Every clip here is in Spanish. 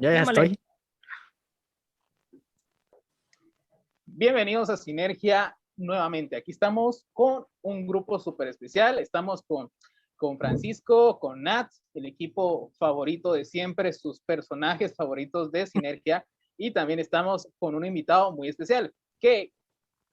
Ya Démosle. estoy. Bienvenidos a Sinergia nuevamente. Aquí estamos con un grupo súper especial. Estamos con Francisco, con Nat, el equipo favorito de siempre, sus personajes favoritos de Sinergia. Y también estamos con un invitado muy especial, que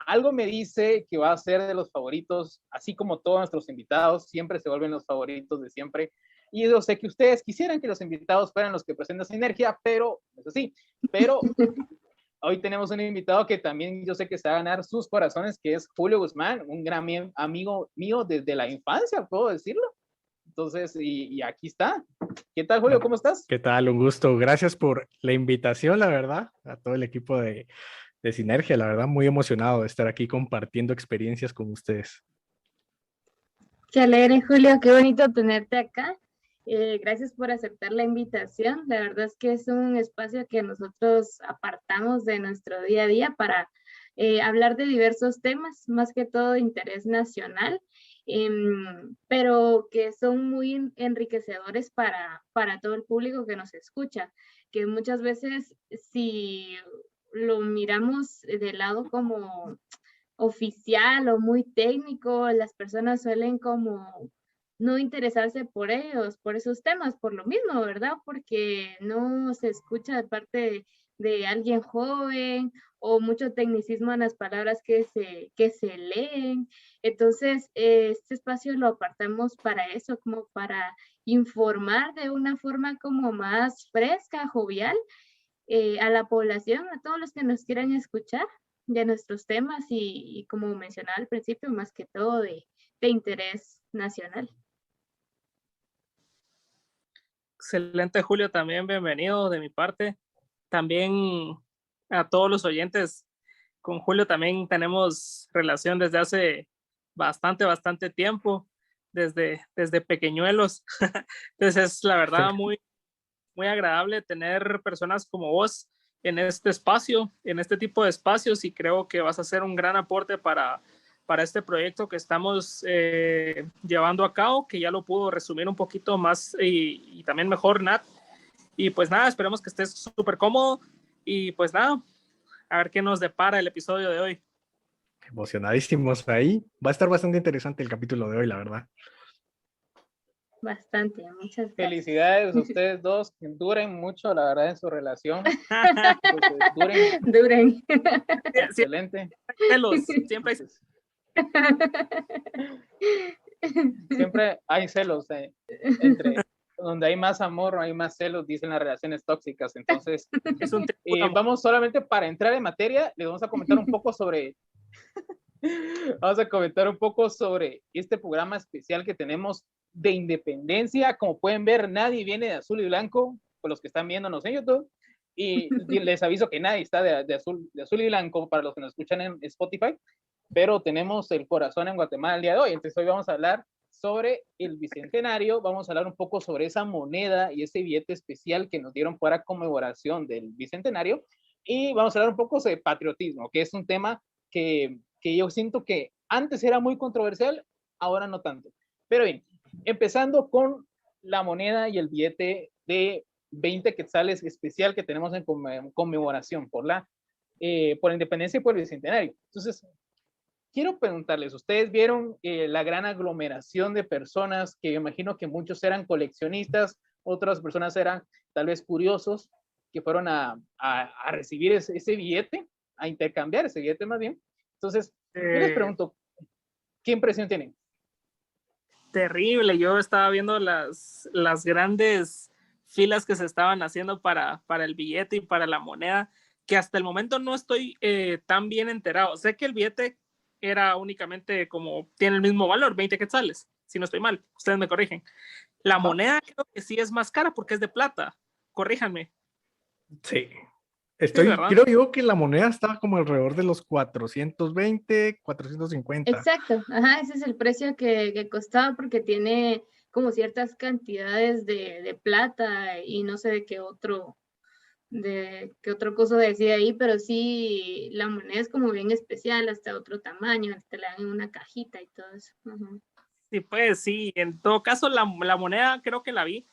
algo me dice que va a ser de los favoritos, así como todos nuestros invitados, siempre se vuelven los favoritos de siempre. Y yo sé que ustedes quisieran que los invitados fueran los que presentan Sinergia, pero no es así. Pero hoy tenemos un invitado que también yo sé que se va a ganar sus corazones, que es Julio Guzmán, un gran amigo mío desde la infancia, puedo decirlo. Entonces, y aquí está. ¿Qué tal, Julio? ¿Cómo estás? ¿Qué tal? Un gusto. Gracias por la invitación, la verdad, a todo el equipo de Sinergia. La verdad, muy emocionado de estar aquí compartiendo experiencias con ustedes. Qué alegre, Julio, qué bonito tenerte acá. Gracias por aceptar la invitación. La verdad es que es un espacio que nosotros apartamos de nuestro día a día para hablar de diversos temas, más que todo de interés nacional, pero que son muy enriquecedores para todo el público que nos escucha, que muchas veces si lo miramos de lado como oficial o muy técnico, las personas suelen como no interesarse por ellos, por esos temas, por lo mismo, ¿verdad? Porque no se escucha de parte de alguien joven o mucho tecnicismo en las palabras que se leen. Entonces, este espacio lo apartamos para eso, como para informar de una forma como más fresca, jovial, a la población, a todos los que nos quieran escuchar de nuestros temas y como mencionaba al principio, más que todo de interés nacional. Excelente, Julio, también bienvenido de mi parte. También a todos los oyentes, con Julio también tenemos relación desde hace bastante tiempo, desde pequeñuelos. Entonces es la verdad muy agradable tener personas como vos en este espacio, en este tipo de espacios, y creo que vas a hacer un gran aporte para este proyecto que estamos llevando a cabo, que ya lo pudo resumir un poquito más y también mejor Nat. Y pues nada, esperemos que estés súper cómodo y pues nada, a ver qué nos depara el episodio de hoy. Emocionadísimos ahí. Va a estar bastante interesante el capítulo de hoy, la verdad. Bastante, muchas gracias. Felicidades a ustedes dos, que duren mucho, la verdad, en su relación. Duren. Excelente. Celos, siempre hay Siempre hay celos entre donde hay más amor, hay más celos, dicen las relaciones tóxicas. Entonces, es un vamos solamente para entrar en materia, les vamos a comentar un poco sobre este programa especial que tenemos de independencia. Como pueden ver, nadie viene de azul y blanco, por los que están viéndonos en YouTube. Y les aviso que nadie está de azul y blanco para los que nos escuchan en Spotify, pero tenemos el corazón en Guatemala el día de hoy. Entonces hoy vamos a hablar sobre el Bicentenario, vamos a hablar un poco sobre esa moneda y ese billete especial que nos dieron para conmemoración del Bicentenario, y vamos a hablar un poco sobre patriotismo, que es un tema que yo siento que antes era muy controversial, ahora no tanto. Pero bien, empezando con la moneda y el billete de 20 quetzales especial que tenemos en conmemoración por la independencia y por el Bicentenario. Entonces, quiero preguntarles, ¿ustedes vieron la gran aglomeración de personas que me imagino que muchos eran coleccionistas, otras personas eran tal vez curiosos, que fueron a recibir ese billete, a intercambiar ese billete más bien? Entonces, yo les pregunto, ¿qué impresión tienen? Terrible. Yo estaba viendo las grandes filas que se estaban haciendo para el billete y para la moneda, que hasta el momento no estoy tan bien enterado. Sé que el billete era únicamente como tiene el mismo valor, 20 quetzales, si no estoy mal, ustedes me corrigen. La moneda creo que sí es más cara porque es de plata, corríjanme. Sí. ¿verdad? Creo yo que la moneda estaba como alrededor de los 420, 450. Exacto, ajá, ese es el precio que costaba, porque tiene como ciertas cantidades de plata y no sé de qué otro cosa decía ahí, pero sí, la moneda es como bien especial, hasta otro tamaño, te la dan en una cajita y todo eso. Sí, pues sí, en todo caso la moneda creo que la vi.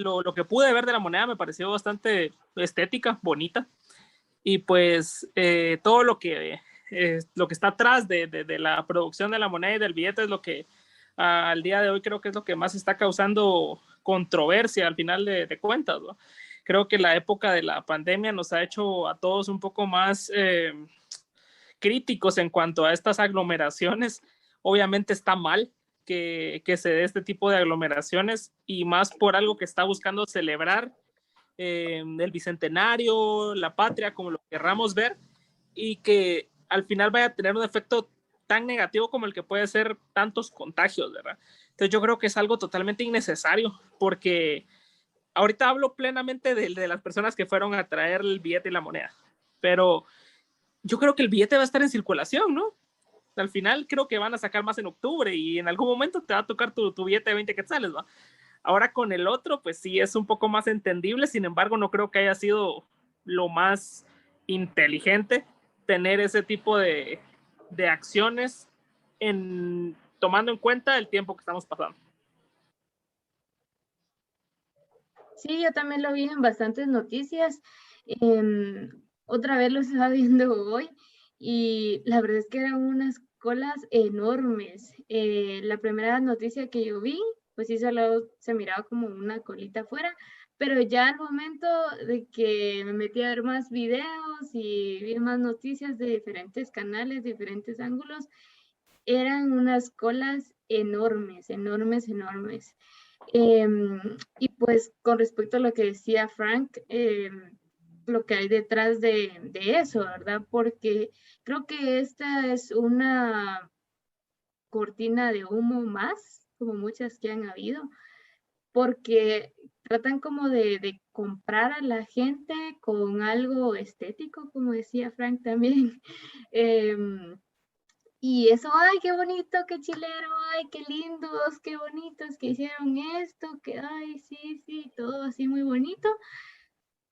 lo que pude ver de la moneda me pareció bastante estética, bonita. Y pues todo lo que está atrás de la producción de la moneda y del billete es lo que al día de hoy creo que es lo que más está causando controversia al final de cuentas, ¿no? Creo que la época de la pandemia nos ha hecho a todos un poco más críticos en cuanto a estas aglomeraciones. Obviamente está mal que se dé este tipo de aglomeraciones y más por algo que está buscando celebrar el bicentenario, la patria, como lo querramos ver, y que al final vaya a tener un efecto tan negativo como el que puede ser tantos contagios, ¿verdad? Entonces yo creo que es algo totalmente innecesario, porque ahorita hablo plenamente de las personas que fueron a traer el billete y la moneda, pero yo creo que el billete va a estar en circulación, ¿no? Al final creo que van a sacar más en octubre y en algún momento te va a tocar tu billete de 20 quetzales, ¿va? Ahora con el otro, pues sí es un poco más entendible, sin embargo no creo que haya sido lo más inteligente tener ese tipo de acciones tomando en cuenta el tiempo que estamos pasando. Sí, yo también lo vi en bastantes noticias. Otra vez lo estaba viendo hoy y la verdad es que eran unas colas enormes. La primera noticia que yo vi, pues sí solo se miraba como una colita afuera, pero ya al momento de que me metí a ver más videos y vi más noticias de diferentes canales, diferentes ángulos, eran unas colas enormes, enormes, enormes. Y pues con respecto a lo que decía Frank, lo que hay detrás de eso, ¿verdad? Porque creo que esta es una cortina de humo más, como muchas que han habido, porque tratan como de comprar a la gente con algo estético, como decía Frank también. Y eso, ay, qué bonito, qué chilero, ay, qué lindos, qué bonitos que hicieron esto, que, ay, sí, sí, todo así muy bonito.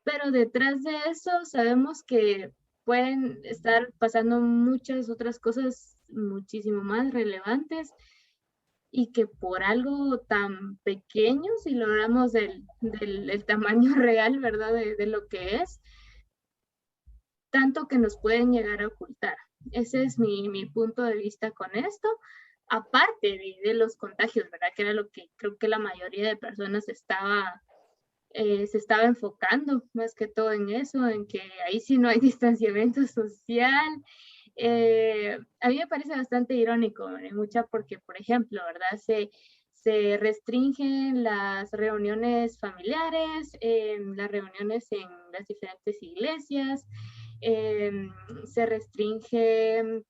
Pero detrás de eso sabemos que pueden estar pasando muchas otras cosas muchísimo más relevantes y que por algo tan pequeño, si logramos el tamaño real, ¿verdad? De lo que es, tanto que nos pueden llegar a ocultar. Ese es mi punto de vista con esto. Aparte de los contagios, ¿verdad? Que era lo que creo que la mayoría de personas se estaba enfocando más que todo en eso, en que ahí sí no hay distanciamiento social. A mí me parece bastante irónico, mucha porque, por ejemplo, ¿verdad? Se restringen las reuniones familiares, las reuniones en las diferentes iglesias, se restringe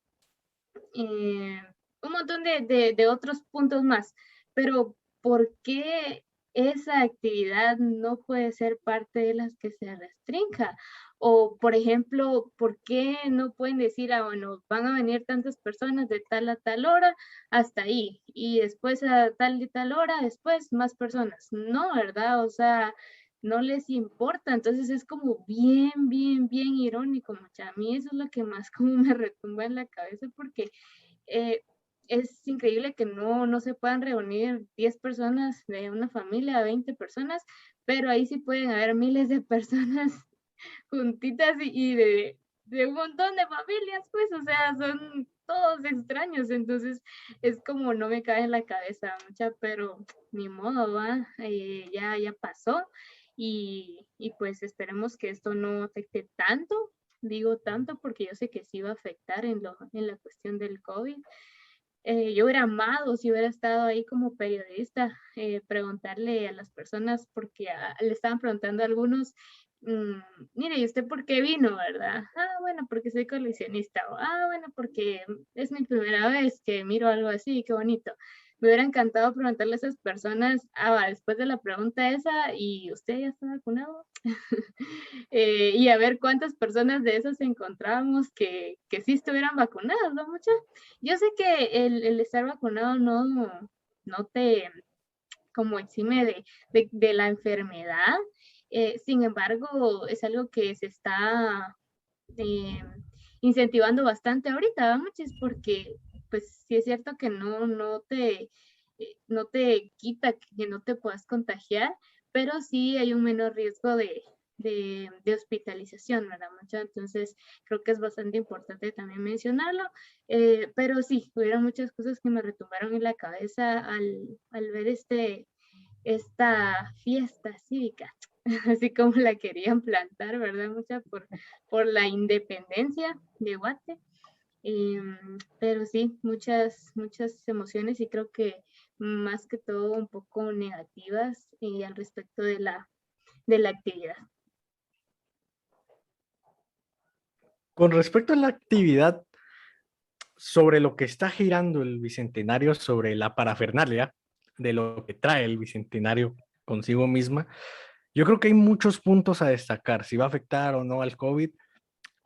un montón de otros puntos más, pero ¿por qué esa actividad no puede ser parte de las que se restrinja? O, por ejemplo, ¿por qué no pueden decir, bueno, van a venir tantas personas de tal a tal hora hasta ahí, y después a tal y tal hora, después más personas? No, ¿verdad? O sea, no les importa, entonces es como bien, bien, bien irónico, mucha. A mí eso es lo que más como me retumba en la cabeza, porque es increíble que no se puedan reunir 10 personas de una familia, 20 personas, pero ahí sí pueden haber miles de personas juntitas y de un montón de familias, pues, o sea, son todos extraños, entonces es como no me cae en la cabeza mucha, pero ni modo, va, ya pasó y pues esperemos que esto no afecte tanto. Digo tanto porque yo sé que sí va a afectar en la cuestión del COVID. Yo hubiera amado si hubiera estado ahí como periodista, preguntarle a las personas, porque le estaban preguntando a algunos, mire, ¿y usted por qué vino, verdad? Ah, bueno, porque soy coleccionista. O, ah, bueno, porque es mi primera vez que miro algo así, qué bonito. Me hubiera encantado preguntarle a esas personas, después de la pregunta esa, ¿y usted ya está vacunado? Y a ver cuántas personas de esas encontrábamos que sí estuvieran vacunadas, ¿no? Muchas. Yo sé que el estar vacunado no te como exime de la enfermedad, sin embargo, es algo que se está incentivando bastante ahorita, muchas, porque pues sí es cierto que no te quita que no te puedas contagiar, pero sí hay un menor riesgo de hospitalización, ¿verdad? Entonces, creo que es bastante importante también mencionarlo, pero sí, hubieron muchas cosas que me retumbaron en la cabeza al ver esta fiesta cívica, así como la querían plantar, ¿verdad? Por la independencia de Guate. Pero sí, muchas emociones y creo que más que todo un poco negativas al respecto de la actividad. Con respecto a la actividad, sobre lo que está girando el Bicentenario, sobre la parafernalia de lo que trae el Bicentenario consigo misma, yo creo que hay muchos puntos a destacar. Si va a afectar o no al COVID,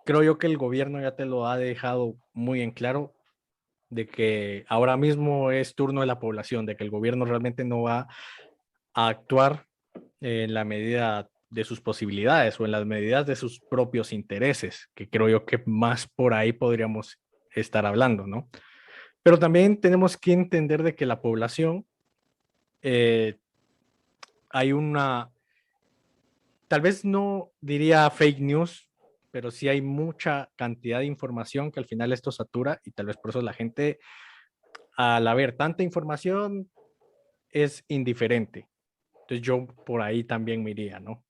creo yo que el gobierno ya te lo ha dejado muy en claro de que ahora mismo es turno de la población, de que el gobierno realmente no va a actuar en la medida de sus posibilidades o en las medidas de sus propios intereses, que creo yo que más por ahí podríamos estar hablando, ¿no? Pero también tenemos que entender de que la población hay una, tal vez no diría fake news, pero sí hay mucha cantidad de información que al final esto satura y tal vez por eso la gente, al haber tanta información, es indiferente. Entonces yo por ahí también me iría, ¿no?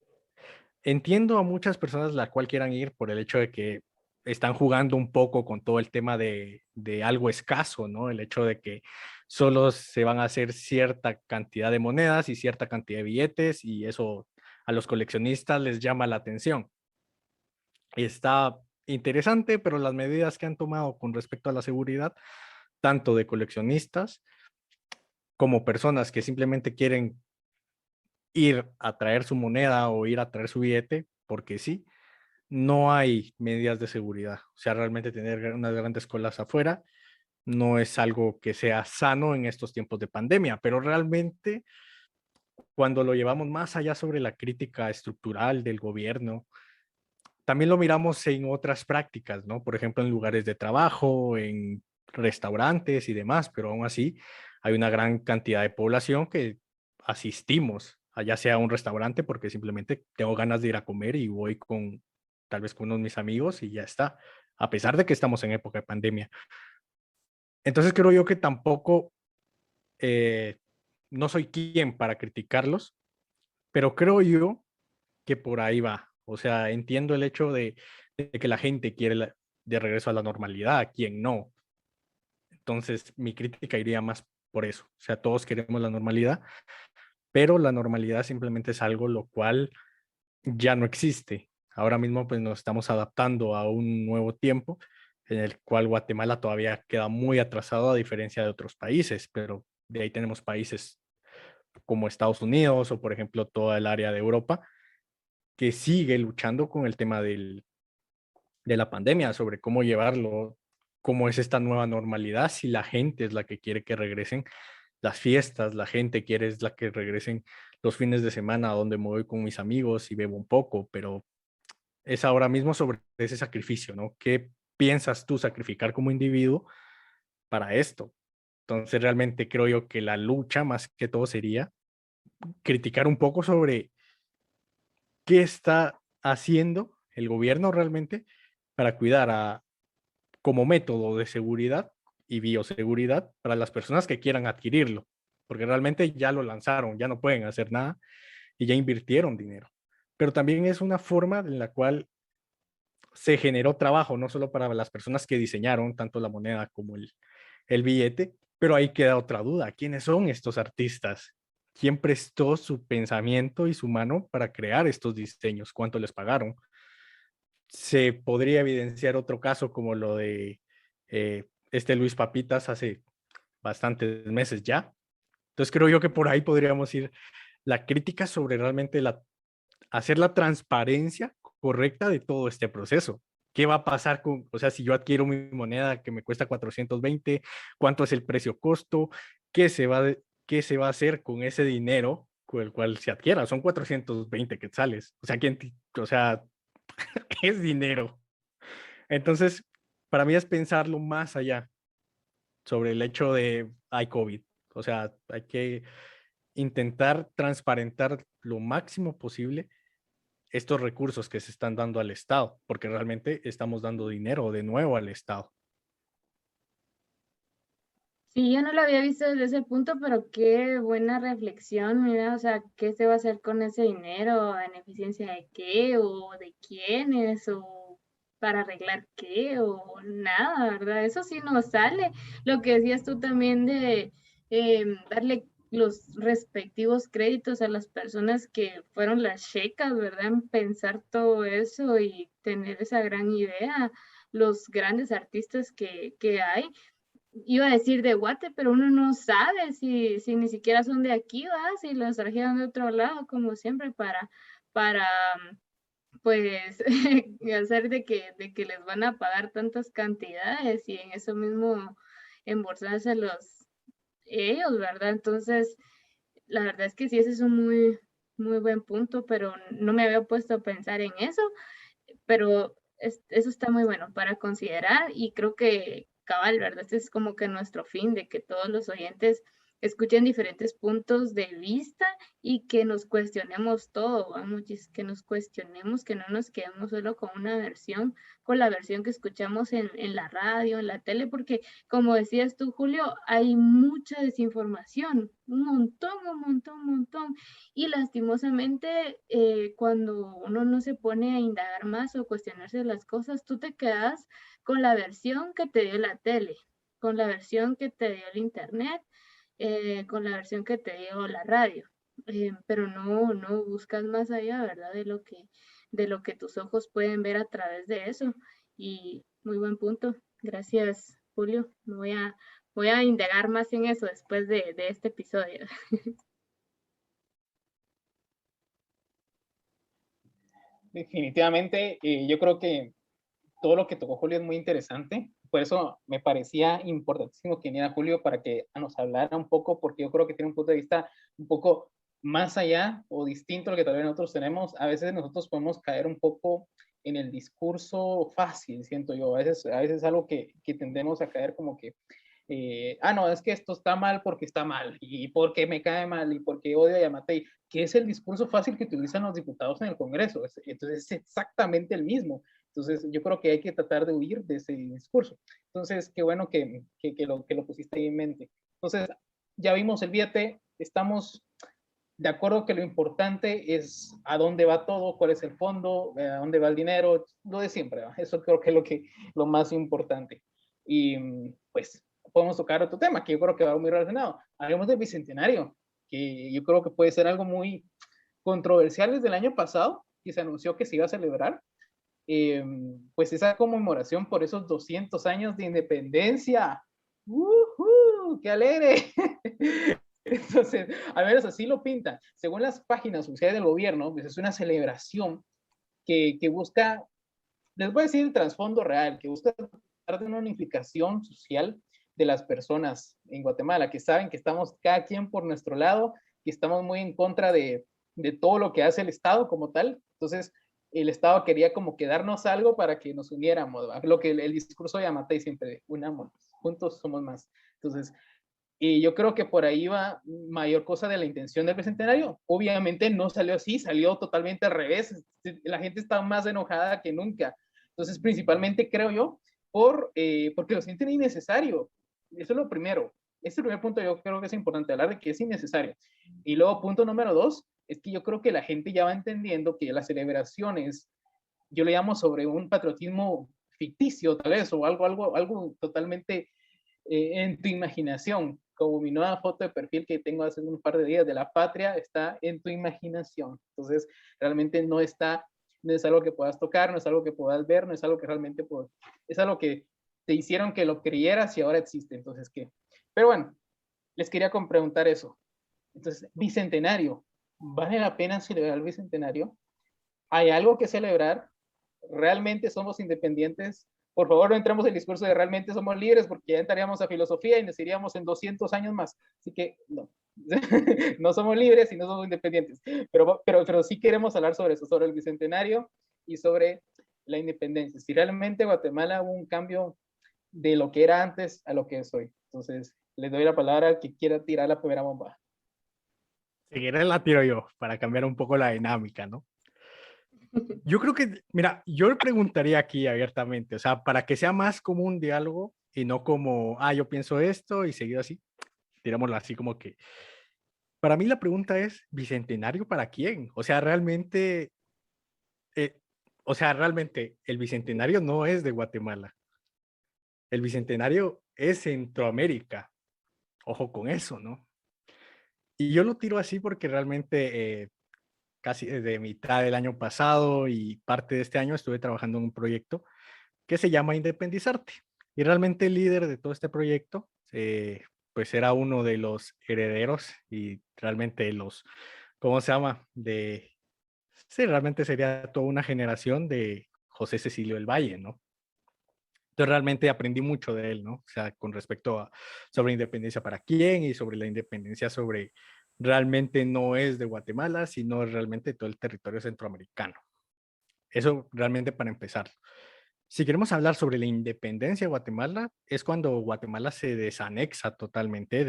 Entiendo a muchas personas la cual quieran ir por el hecho de que están jugando un poco con todo el tema de algo escaso, ¿no? El hecho de que solo se van a hacer cierta cantidad de monedas y cierta cantidad de billetes y eso a los coleccionistas les llama la atención. Está interesante, pero las medidas que han tomado con respecto a la seguridad, tanto de coleccionistas como personas que simplemente quieren ir a traer su moneda o ir a traer su billete, porque sí, no hay medidas de seguridad. O sea, realmente tener unas grandes colas afuera no es algo que sea sano en estos tiempos de pandemia, pero realmente cuando lo llevamos más allá sobre la crítica estructural del gobierno, también lo miramos en otras prácticas, ¿no? Por ejemplo, en lugares de trabajo, en restaurantes y demás, pero aún así hay una gran cantidad de población que asistimos, allá sea a un restaurante, porque simplemente tengo ganas de ir a comer y voy con tal vez con unos de mis amigos y ya está, a pesar de que estamos en época de pandemia. Entonces creo yo que tampoco, eh, no soy quien para criticarlos, pero creo yo que por ahí va. O sea, entiendo el hecho de que la gente quiere de regreso a la normalidad, quien no. Entonces, mi crítica iría más por eso. O sea, todos queremos la normalidad, pero la normalidad simplemente es algo lo cual ya no existe. Ahora mismo, pues nos estamos adaptando a un nuevo tiempo en el cual Guatemala todavía queda muy atrasado a diferencia de otros países, pero de ahí tenemos países como Estados Unidos o, por ejemplo, toda el área de Europa que sigue luchando con el tema de la pandemia, sobre cómo llevarlo, cómo es esta nueva normalidad, si la gente es la que quiere que regresen las fiestas, la gente quiere es la que regresen los fines de semana donde me voy con mis amigos y bebo un poco, pero es ahora mismo sobre ese sacrificio, ¿no? ¿Qué piensas tú sacrificar como individuo para esto? Entonces realmente creo yo que la lucha más que todo sería criticar un poco sobre qué está haciendo el gobierno realmente para cuidar como método de seguridad y bioseguridad para las personas que quieran adquirirlo, porque realmente ya lo lanzaron, ya no pueden hacer nada y ya invirtieron dinero. Pero también es una forma en la cual se generó trabajo, no solo para las personas que diseñaron tanto la moneda como el billete, pero ahí queda otra duda. ¿Quiénes son estos artistas? ¿Quién prestó su pensamiento y su mano para crear estos diseños? ¿Cuánto les pagaron? Se podría evidenciar otro caso como lo de este Luis Papitas hace bastantes meses ya. Entonces creo yo que por ahí podríamos ir la crítica sobre realmente hacer la transparencia correcta de todo este proceso. ¿Qué va a pasar con, o sea, si yo adquiero mi moneda que me cuesta 420, cuánto es el precio costo, qué se va a hacer con ese dinero con el cual se adquiera? Son 420 quetzales. O sea, o sea, es dinero. Entonces, para mí es pensarlo más allá sobre el hecho de hay COVID. O sea, hay que intentar transparentar lo máximo posible estos recursos que se están dando al Estado, porque realmente estamos dando dinero de nuevo al Estado. Sí, yo no lo había visto desde ese punto, pero qué buena reflexión, mira, o sea, ¿qué se va a hacer con ese dinero? ¿En eficiencia de qué? ¿O de quiénes? ¿O para arreglar qué? ¿O nada, verdad? Eso sí no sale. Lo que decías tú también de darle los respectivos créditos a las personas que fueron las checas, ¿verdad? En pensar todo eso y tener esa gran idea, los grandes artistas que hay. Iba a decir de Guate, pero uno no sabe si ni siquiera son de aquí, ¿va? Si los trajeron de otro lado, como siempre, para pues, hacer de que les van a pagar tantas cantidades y en eso mismo embolsárselos ellos, ¿verdad? Entonces, la verdad es que sí, ese es un muy, muy buen punto, pero no me había puesto a pensar en eso, pero eso está muy bueno para considerar y creo que cabal, ¿verdad? Este es como que nuestro fin de que todos los oyentes escuchen diferentes puntos de vista y que nos cuestionemos todo, vamos, que nos cuestionemos, que no nos quedemos solo con una versión, con la versión que escuchamos en la radio, en la tele, porque como decías tú, Julio, hay mucha desinformación, un montón, un montón, un montón. Y lastimosamente, cuando uno no se pone a indagar más o cuestionarse las cosas, tú te quedas con la versión que te dio la tele, con la versión que te dio el internet, con la versión que te dio la radio. Pero no buscas más allá, ¿verdad? De lo que tus ojos pueden ver a través de eso. Y muy buen punto. Gracias, Julio. Voy a indagar más en eso después de este episodio. Definitivamente, yo creo que todo lo que tocó Julio es muy interesante. Por eso me parecía importantísimo que viniera Julio para que nos hablara un poco, porque yo creo que tiene un punto de vista un poco más allá o distinto al que tal vez nosotros tenemos. A veces nosotros podemos caer un poco en el discurso fácil, siento yo. A veces es algo que tendemos a caer como que, no, es que esto está mal porque está mal, y porque me cae mal, y porque odio a Yamatei, que es el discurso fácil que utilizan los diputados en el Congreso. Entonces es exactamente el mismo. Entonces, yo creo que hay que tratar de huir de ese discurso. Entonces, qué bueno que lo pusiste ahí en mente. Entonces, ya vimos el billete, estamos de acuerdo que lo importante es a dónde va todo, cuál es el fondo, a dónde va el dinero, lo de siempre, ¿verdad? Eso creo que es lo más importante. Y pues podemos tocar otro tema que yo creo que va muy relacionado. Hablemos del Bicentenario, que yo creo que puede ser algo muy controversial desde el año pasado, que se anunció que se iba a celebrar, pues esa conmemoración por esos 200 años de independencia. ¡Qué alegre! Entonces, al menos así lo pintan. Según las páginas oficiales del gobierno, pues es una celebración que busca, les voy a decir el trasfondo real, que busca tratar de una unificación social de las personas en Guatemala, que saben que estamos cada quien por nuestro lado, que estamos muy en contra de todo lo que hace el Estado como tal. Entonces, el Estado quería como que darnos algo para que nos uniéramos, ¿va? Lo que el discurso de Yamatei siempre, unamos, juntos somos más. Entonces, y yo creo que por ahí va mayor cosa de la intención del Bicentenario. Obviamente no salió así, salió totalmente al revés. La gente está más enojada que nunca. Entonces, principalmente creo yo, porque lo sienten innecesario. Eso es lo primero. Este primer punto yo creo que es importante hablar de que es innecesario. Y luego, punto número 2, es que yo creo que la gente ya va entendiendo que las celebraciones, yo le llamo sobre un patriotismo ficticio, tal vez, o algo totalmente en tu imaginación, como mi nueva foto de perfil que tengo hace un par de días de la patria, está en tu imaginación. Entonces, realmente no es algo que puedas tocar, no es algo que puedas ver, no es algo que realmente es algo que te hicieron que lo creyeras y ahora existe. Entonces, ¿qué? Pero bueno, les quería preguntar eso. Entonces, Bicentenario, ¿vale la pena celebrar el Bicentenario? ¿Hay algo que celebrar? ¿Realmente somos independientes? Por favor, no entremos en el discurso de realmente somos libres, porque ya entraríamos a filosofía y nos iríamos en 200 años más. Así que no, no somos libres y no somos independientes. Pero sí queremos hablar sobre eso, sobre el Bicentenario y sobre la independencia. Si realmente Guatemala hubo un cambio de lo que era antes a lo que es hoy. Entonces, les doy la palabra al que quiera tirar la primera bomba. Seguiré la tiro yo para cambiar un poco la dinámica, ¿no? Yo creo que, mira, yo le preguntaría aquí abiertamente, o sea, para que sea más como un diálogo y no como, yo pienso esto y seguido así, tirámoslo así como que, para mí la pregunta es, ¿bicentenario para quién? Eh, realmente el bicentenario no es de Guatemala, el bicentenario es Centroamérica, ojo con eso, ¿no? Y yo lo tiro así porque realmente casi desde mitad del año pasado y parte de este año estuve trabajando en un proyecto que se llama Independizarte. Y realmente el líder de todo este proyecto, pues era uno de los herederos y realmente ¿cómo se llama? Sí, realmente sería toda una generación de José Cecilio del Valle, ¿no? Entonces realmente aprendí mucho de él, ¿no? O sea, con respecto sobre independencia para quién y sobre la independencia sobre realmente no es de Guatemala, sino realmente todo el territorio centroamericano. Eso realmente para empezar. Si queremos hablar sobre la independencia de Guatemala, es cuando Guatemala se desanexa totalmente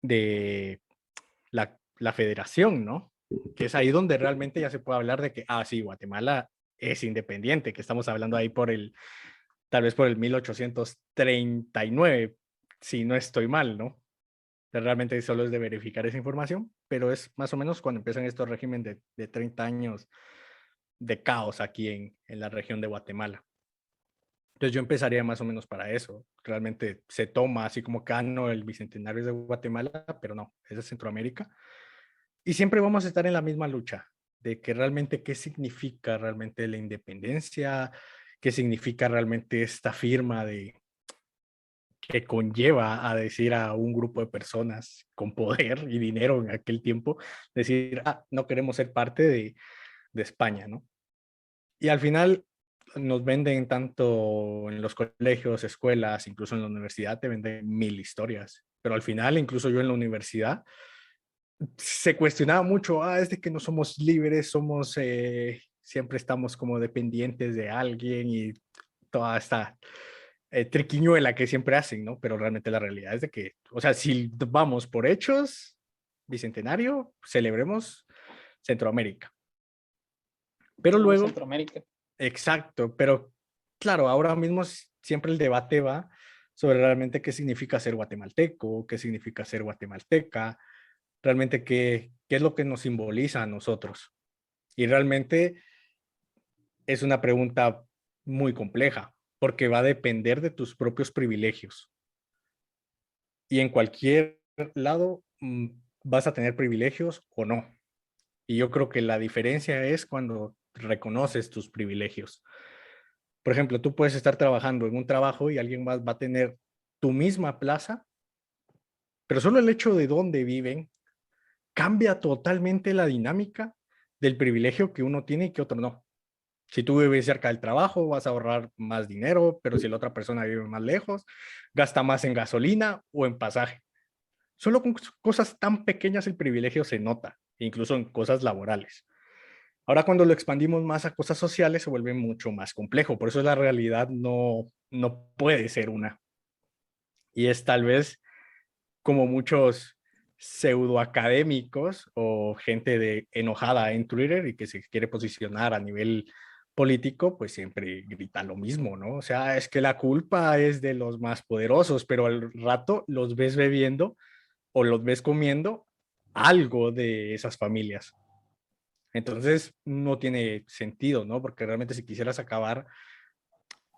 de la federación, ¿no? Que es ahí donde realmente ya se puede hablar de que, sí, Guatemala es independiente, que estamos hablando ahí tal vez por el 1839, si no estoy mal, ¿no? Realmente solo es de verificar esa información, pero es más o menos cuando empiezan estos regímenes de 30 años de caos aquí en la región de Guatemala. Entonces yo empezaría más o menos para eso. Realmente se toma así como que, no, el bicentenario es de Guatemala, pero no, es de Centroamérica. Y siempre vamos a estar en la misma lucha de que realmente qué significa realmente la independencia, qué significa realmente esta firma que conlleva a decir a un grupo de personas con poder y dinero en aquel tiempo, decir, no queremos ser parte de España, ¿no? Y al final nos venden tanto en los colegios, escuelas, incluso en la universidad, te venden 1000 historias. Pero al final, incluso yo en la universidad, se cuestionaba mucho, es de que no somos libres, siempre estamos como dependientes de alguien y toda esta triquiñuela que siempre hacen, ¿no? Pero realmente la realidad es de que, o sea, si vamos por hechos, bicentenario, celebremos Centroamérica. Pero Somos luego, Centroamérica. exacto, pero claro, ahora mismo siempre el debate va sobre realmente qué significa ser guatemalteco, qué significa ser guatemalteca, realmente qué es lo que nos simboliza a nosotros. Y realmente es una pregunta muy compleja, porque va a depender de tus propios privilegios. Y en cualquier lado vas a tener privilegios o no. Y yo creo que la diferencia es cuando reconoces tus privilegios. Por ejemplo, tú puedes estar trabajando en un trabajo y alguien más va a tener tu misma plaza, pero solo el hecho de dónde viven cambia totalmente la dinámica del privilegio que uno tiene y que otro no. Si tú vives cerca del trabajo, vas a ahorrar más dinero, pero si la otra persona vive más lejos, gasta más en gasolina o en pasaje. Solo con cosas tan pequeñas el privilegio se nota, incluso en cosas laborales. Ahora cuando lo expandimos más a cosas sociales se vuelve mucho más complejo, por eso la realidad no puede ser una. Y es tal vez como muchos pseudoacadémicos o gente enojada en Twitter y que se quiere posicionar a nivel político, pues siempre grita lo mismo, ¿no? O sea, es que la culpa es de los más poderosos, pero al rato los ves bebiendo o los ves comiendo algo de esas familias. Entonces, no tiene sentido, ¿no? Porque realmente si quisieras acabar,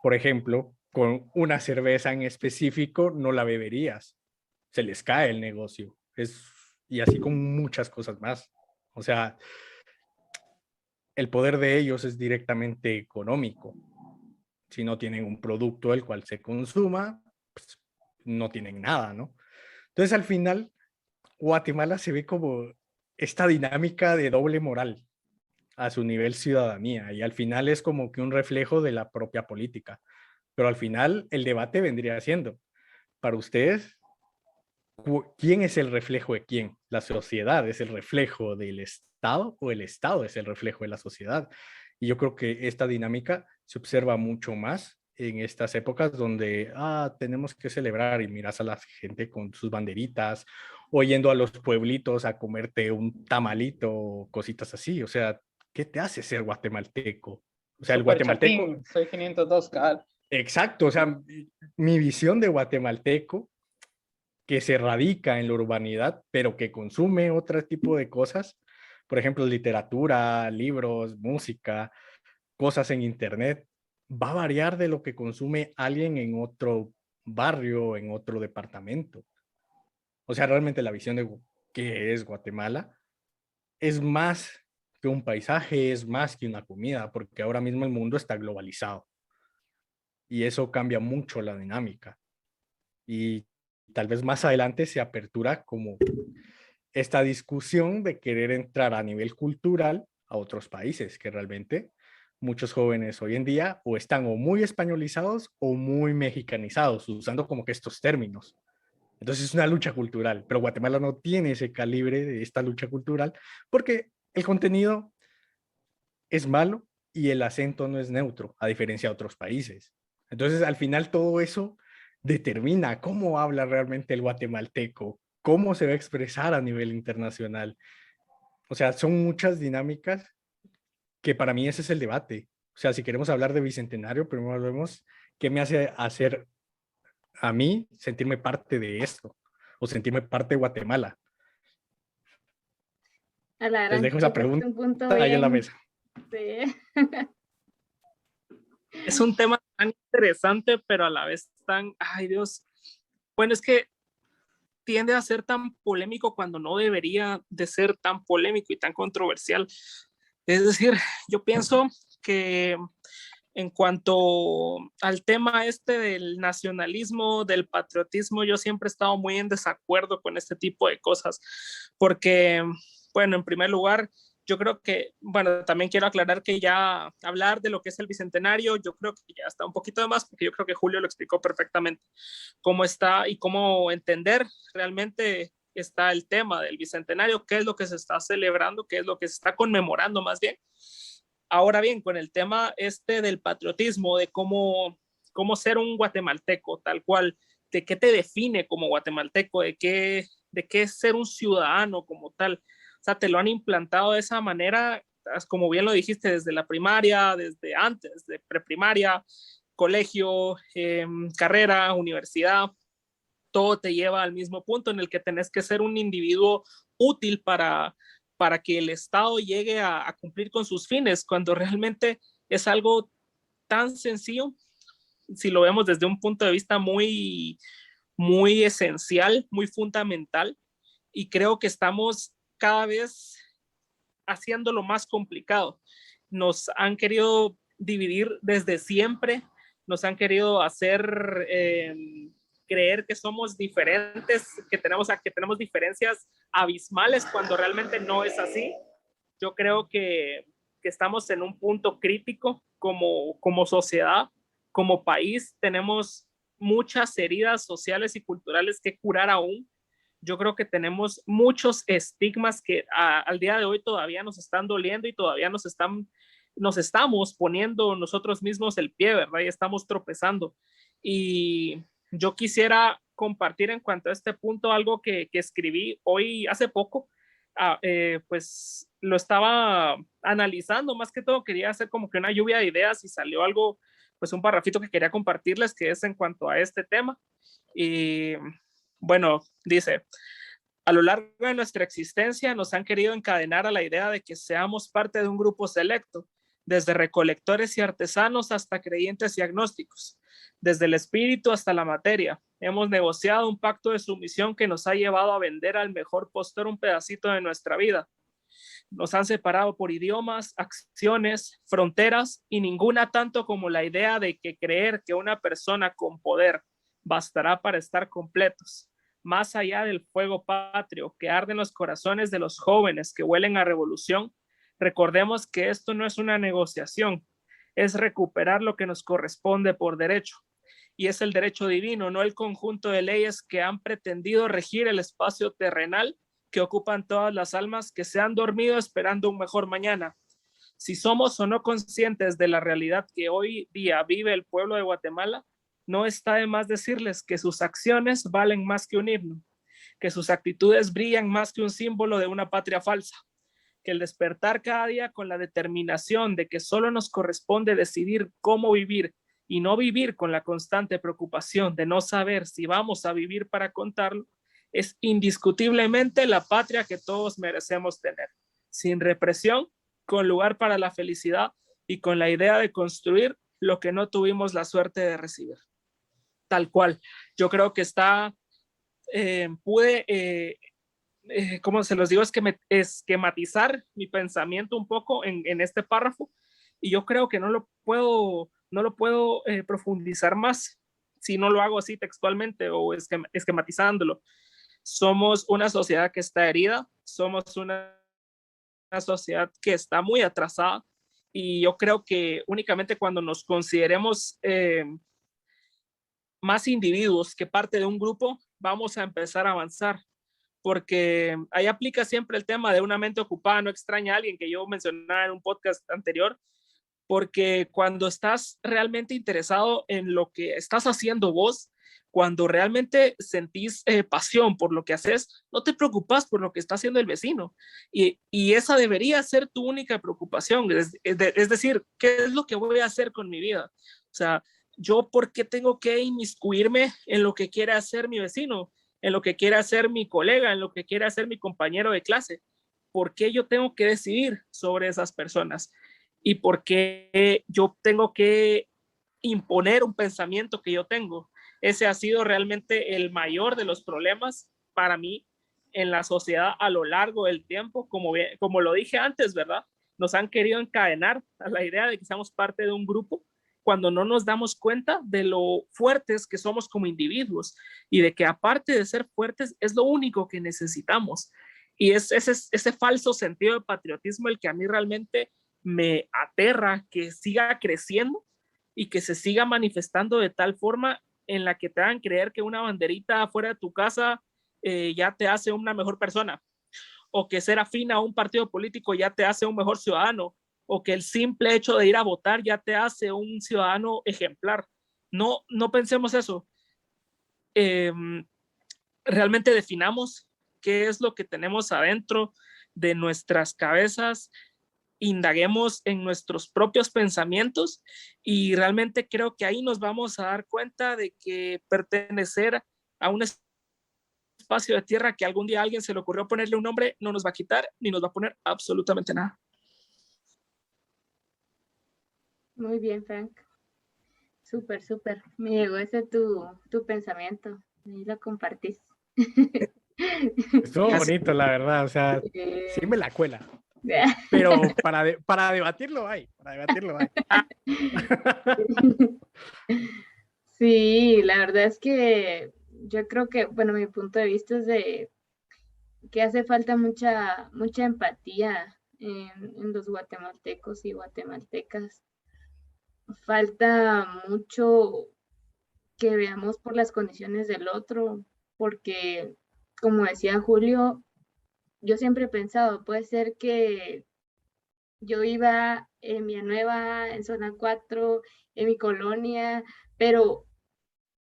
por ejemplo, con una cerveza en específico, no la beberías. Se les cae el negocio. Y así con muchas cosas más. O sea, el poder de ellos es directamente económico. Si no tienen un producto el cual se consuma, pues no tienen nada, ¿no? Entonces, al final, Guatemala se ve como esta dinámica de doble moral a su nivel ciudadanía y al final es como que un reflejo de la propia política. Pero al final el debate vendría siendo, para ustedes, ¿quién es el reflejo de quién? ¿La sociedad es el reflejo del Estado o el Estado es el reflejo de la sociedad? Y yo creo que esta dinámica se observa mucho más en estas épocas donde tenemos que celebrar y miras a la gente con sus banderitas o yendo a los pueblitos a comerte un tamalito o cositas así. O sea, ¿qué te hace ser guatemalteco? O sea, el Super guatemalteco... chapín, soy 502 cal. Exacto, o sea, mi visión de guatemalteco que se radica en la urbanidad, pero que consume otro tipo de cosas, por ejemplo, literatura, libros, música, cosas en internet, va a variar de lo que consume alguien en otro barrio, en otro departamento. O sea, realmente la visión de qué es Guatemala es más que un paisaje, es más que una comida, porque ahora mismo el mundo está globalizado y eso cambia mucho la dinámica. Y tal vez más adelante se apertura como esta discusión de querer entrar a nivel cultural a otros países, que realmente muchos jóvenes hoy en día o están o muy españolizados o muy mexicanizados, usando como que estos términos. Entonces es una lucha cultural, pero Guatemala no tiene ese calibre de esta lucha cultural porque el contenido es malo y el acento no es neutro, a diferencia de otros países. Entonces, al final, todo eso determina cómo habla realmente el guatemalteco, cómo se va a expresar a nivel internacional. O sea, son muchas dinámicas que para mí ese es el debate. O sea, si queremos hablar de Bicentenario, primero vemos qué me hace hacer a mí sentirme parte de esto o sentirme parte de Guatemala. A la Les gran, dejo esa tocaste pregunta un punto ahí en la bien. mesa. Sí. Es un tema tan interesante, pero a la vez tan, ay Dios, bueno, es que tiende a ser tan polémico cuando no debería de ser tan polémico y tan controversial. Es decir, yo pienso que en cuanto al tema este del nacionalismo, del patriotismo, yo siempre he estado muy en desacuerdo con este tipo de cosas, porque, bueno, en primer lugar, yo creo que, bueno, también quiero aclarar que ya hablar de lo que es el Bicentenario, yo creo que ya está un poquito de más, porque yo creo que Julio lo explicó perfectamente, cómo está y cómo entender realmente está el tema del Bicentenario, qué es lo que se está celebrando, qué es lo que se está conmemorando más bien. Ahora bien, con el tema este del patriotismo, de cómo ser un guatemalteco, tal cual, de qué te define como guatemalteco, de qué es ser un ciudadano como tal. O sea, te lo han implantado de esa manera, como bien lo dijiste, desde la primaria, desde antes, de preprimaria, colegio, carrera, universidad, todo te lleva al mismo punto en el que tenés que ser un individuo útil para que el Estado llegue a cumplir con sus fines, cuando realmente es algo tan sencillo, si lo vemos desde un punto de vista muy, muy esencial, muy fundamental, y creo que estamos cada vez haciéndolo más complicado. Nos han querido dividir desde siempre, nos han querido hacer creer que somos diferentes, que tenemos diferencias abismales cuando realmente no es así. Yo creo que estamos en un punto crítico como sociedad, como país. Tenemos muchas heridas sociales y culturales que curar aún. Yo creo que tenemos muchos estigmas que al día de hoy todavía nos están doliendo y todavía nos estamos poniendo nosotros mismos el pie, ¿verdad? Y estamos tropezando. Y yo quisiera compartir en cuanto a este punto algo que escribí hoy hace poco. Pues lo estaba analizando, más que todo quería hacer como que una lluvia de ideas y salió algo, pues un parrafito que quería compartirles que es en cuanto a este tema. Y bueno, dice, a lo largo de nuestra existencia nos han querido encadenar a la idea de que seamos parte de un grupo selecto, desde recolectores y artesanos hasta creyentes y agnósticos, desde el espíritu hasta la materia. Hemos negociado un pacto de sumisión que nos ha llevado a vender al mejor postor un pedacito de nuestra vida. Nos han separado por idiomas, acciones, fronteras y ninguna tanto como la idea de que creer que una persona con poder bastará para estar completos. Más allá del fuego patrio que arde en los corazones de los jóvenes que huelen a revolución, recordemos que esto no es una negociación, es recuperar lo que nos corresponde por derecho. Y es el derecho divino, no el conjunto de leyes que han pretendido regir el espacio terrenal que ocupan todas las almas que se han dormido esperando un mejor mañana. Si somos o no conscientes de la realidad que hoy día vive el pueblo de Guatemala, no está de más decirles que sus acciones valen más que un himno, que sus actitudes brillan más que un símbolo de una patria falsa, que el despertar cada día con la determinación de que solo nos corresponde decidir cómo vivir y no vivir con la constante preocupación de no saber si vamos a vivir para contarlo, es indiscutiblemente la patria que todos merecemos tener, sin represión, con lugar para la felicidad y con la idea de construir lo que no tuvimos la suerte de recibir. Tal cual. Yo creo que está, como se los digo, esquematizar mi pensamiento un poco en este párrafo, y yo creo que no lo puedo profundizar más si no lo hago así textualmente o esquematizándolo. Somos una sociedad que está herida, somos una sociedad que está muy atrasada, y yo creo que únicamente cuando nos consideremos más individuos que parte de un grupo, vamos a empezar a avanzar, porque ahí aplica siempre el tema de una mente ocupada no extraña a alguien, que yo mencionaba en un podcast anterior, porque cuando estás realmente interesado en lo que estás haciendo vos, cuando realmente sentís pasión por lo que haces, no te preocupas por lo que está haciendo el vecino. Y esa debería ser tu única preocupación. Es decir, ¿qué es lo que voy a hacer con mi vida? O sea, yo, ¿por qué tengo que inmiscuirme en lo que quiera hacer mi vecino, en lo que quiera hacer mi colega, en lo que quiera hacer mi compañero de clase? ¿Por qué yo tengo que decidir sobre esas personas? ¿Y por qué yo tengo que imponer un pensamiento que yo tengo? Ese ha sido realmente el mayor de los problemas para mí en la sociedad a lo largo del tiempo. Como lo dije antes, ¿verdad? Nos han querido encadenar a la idea de que seamos parte de un grupo cuando no nos damos cuenta de lo fuertes que somos como individuos, y de que aparte de ser fuertes es lo único que necesitamos. Y es ese falso sentido de patriotismo el que a mí realmente me aterra, que siga creciendo y que se siga manifestando de tal forma en la que te hagan creer que una banderita fuera de tu casa ya te hace una mejor persona, o que ser afín a un partido político ya te hace un mejor ciudadano, o que el simple hecho de ir a votar ya te hace un ciudadano ejemplar. No, no pensemos eso. Realmente definamos qué es lo que tenemos adentro de nuestras cabezas, indaguemos en nuestros propios pensamientos, y realmente creo que ahí nos vamos a dar cuenta de que pertenecer a un espacio de tierra que algún día a alguien se le ocurrió ponerle un nombre no nos va a quitar ni nos va a poner absolutamente nada. Muy bien, Frank. Súper, súper. Me llegó ese tu pensamiento. Ahí lo compartís. Estuvo bonito, la verdad. O sea, sí me la cuela. Pero para debatirlo hay. Sí, la verdad es que yo creo que, bueno, mi punto de vista es de que hace falta mucha empatía en los guatemaltecos y guatemaltecas. Falta mucho que veamos por las condiciones del otro, porque, como decía Julio, yo siempre he pensado, puede ser que yo iba en Villanueva, en zona 4, en mi colonia, pero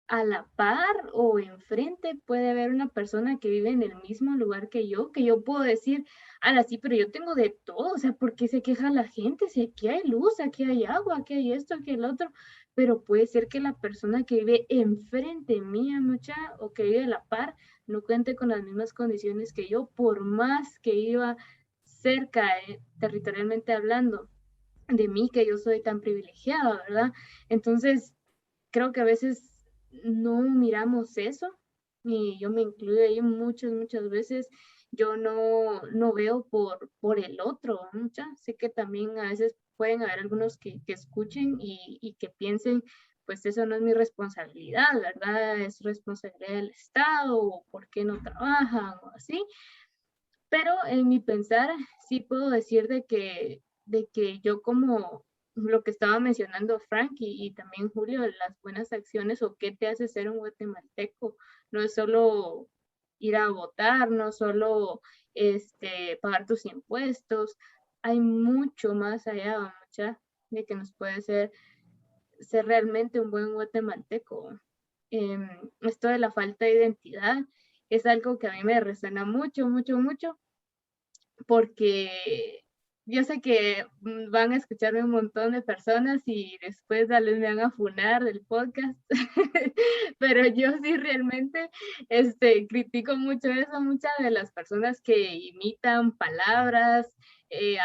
a la par o enfrente puede haber una persona que vive en el mismo lugar que yo puedo decir, ala, sí, pero yo tengo de todo, o sea, ¿por qué se queja la gente? Si aquí hay luz, aquí hay agua, aquí hay esto, aquí hay el otro, pero puede ser que la persona que vive enfrente mía, mucha, o que vive a la par, no cuente con las mismas condiciones que yo, por más que iba cerca, territorialmente hablando, de mí, que yo soy tan privilegiada, ¿verdad? Entonces, creo que a veces no miramos eso, y yo me incluyo ahí muchas veces. Yo no veo por el otro, mucha. Sé que también a veces pueden haber algunos que escuchen y que piensen, pues eso no es mi responsabilidad, ¿verdad? Es responsabilidad del Estado, o por qué no trabajan, o así. Pero en mi pensar, sí puedo decir de que yo, como lo que estaba mencionando Frank y también Julio, las buenas acciones o qué te hace ser un guatemalteco, no es solo ir a votar, no solo pagar tus impuestos, hay mucho más allá, mucha, de que nos puede ser realmente un buen guatemalteco. Esto de la falta de identidad es algo que a mí me resuena mucho, mucho, mucho, porque yo sé que van a escucharme un montón de personas y después tal vez me van a funar del podcast, pero yo sí realmente critico mucho eso, muchas de las personas que imitan palabras,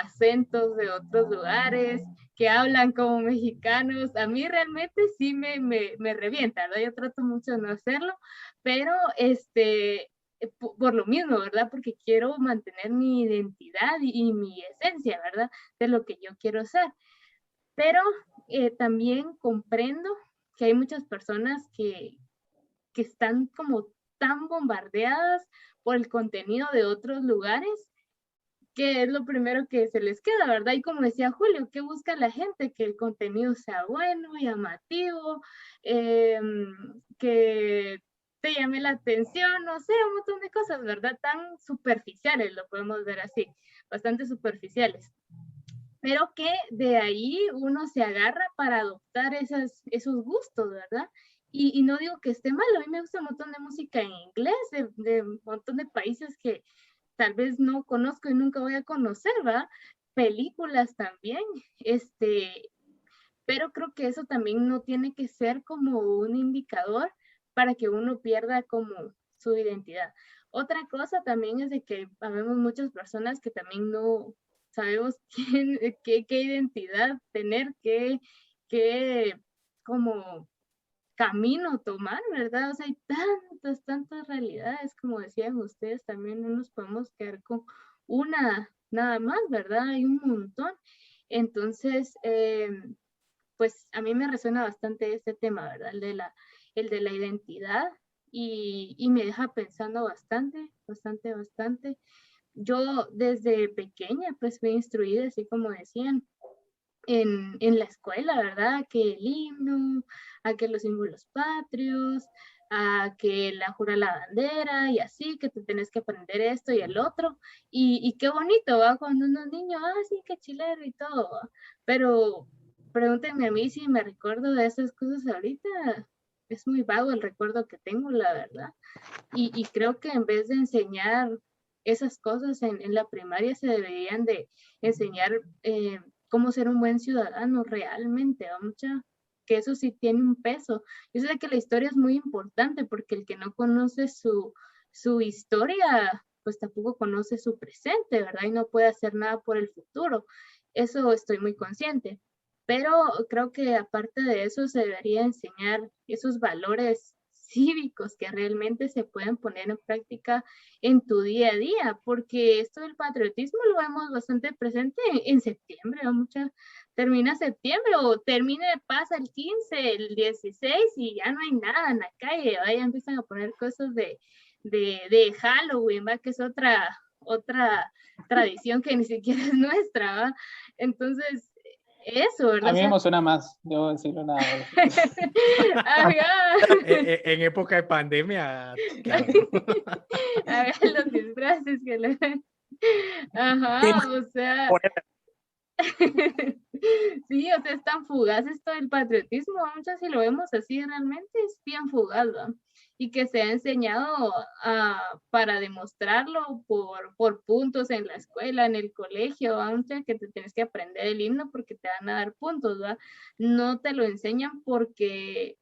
acentos de otros lugares, que hablan como mexicanos, a mí realmente sí me revienta, ¿verdad? Yo trato mucho de no hacerlo, pero por lo mismo, ¿verdad? Porque quiero mantener mi identidad y mi esencia, ¿verdad? De lo que yo quiero ser. Pero también comprendo que hay muchas personas que están como tan bombardeadas por el contenido de otros lugares, que es lo primero que se les queda, ¿verdad? Y como decía Julio, ¿qué busca la gente? Que el contenido sea bueno, llamativo, que te llame la atención, no sé, un montón de cosas, ¿verdad? Tan superficiales, lo podemos ver así, bastante superficiales. Pero que de ahí uno se agarra para adoptar esos gustos, ¿verdad? Y no digo que esté mal, a mí me gusta un montón de música en inglés, de un montón de países que tal vez no conozco y nunca voy a conocer, ¿verdad? Películas también, pero creo que eso también no tiene que ser como un indicador para que uno pierda como su identidad. Otra cosa también es de que habemos muchas personas que también no sabemos qué identidad tener, qué como camino tomar, ¿verdad? O sea, hay tantas realidades, como decían ustedes, también no nos podemos quedar con una nada más, ¿verdad? Hay un montón. Entonces, pues a mí me resuena bastante este tema, ¿verdad? El de la identidad y me deja pensando bastante, bastante, bastante. Yo desde pequeña pues fui instruida, así como decían, en la escuela, ¿verdad? Que el himno, a que los símbolos patrios, a que la jura la bandera y así, que te tenés que aprender esto y el otro. Y qué bonito, ¿va? Cuando uno es niño, sí, qué chilero y todo, ¿va? Pero pregúntenme a mí si me recuerdo de esas cosas ahorita. Es muy vago el recuerdo que tengo, la verdad. Y creo que en vez de enseñar esas cosas en la primaria, se deberían de enseñar cómo ser un buen ciudadano realmente, ¿va? Que eso sí tiene un peso. Yo sé que la historia es muy importante porque el que no conoce su historia, pues tampoco conoce su presente, ¿verdad? Y no puede hacer nada por el futuro. Eso estoy muy consciente. Pero creo que aparte de eso se debería enseñar esos valores cívicos que realmente se pueden poner en práctica en tu día a día, porque esto del patriotismo lo vemos bastante presente en septiembre, ¿no? Termina septiembre o pasa el 15, el 16 y ya no hay nada en la calle, ya empiezan a poner cosas de Halloween, ¿va? Que es otra tradición que ni siquiera es nuestra, ¿va? Entonces, eso, ¿verdad? A mí me emociona más, debo decirlo nada más. En época de pandemia, claro. Los disfraces que le... Ajá, o sea... Sí, o sea, es tan fugaz esto del patriotismo, muchas si lo vemos así realmente es bien fugaz, ¿va? Y que se ha enseñado para demostrarlo por puntos en la escuela, en el colegio, aunque que te tienes que aprender el himno porque te van a dar puntos, ¿va? No te lo enseñan porque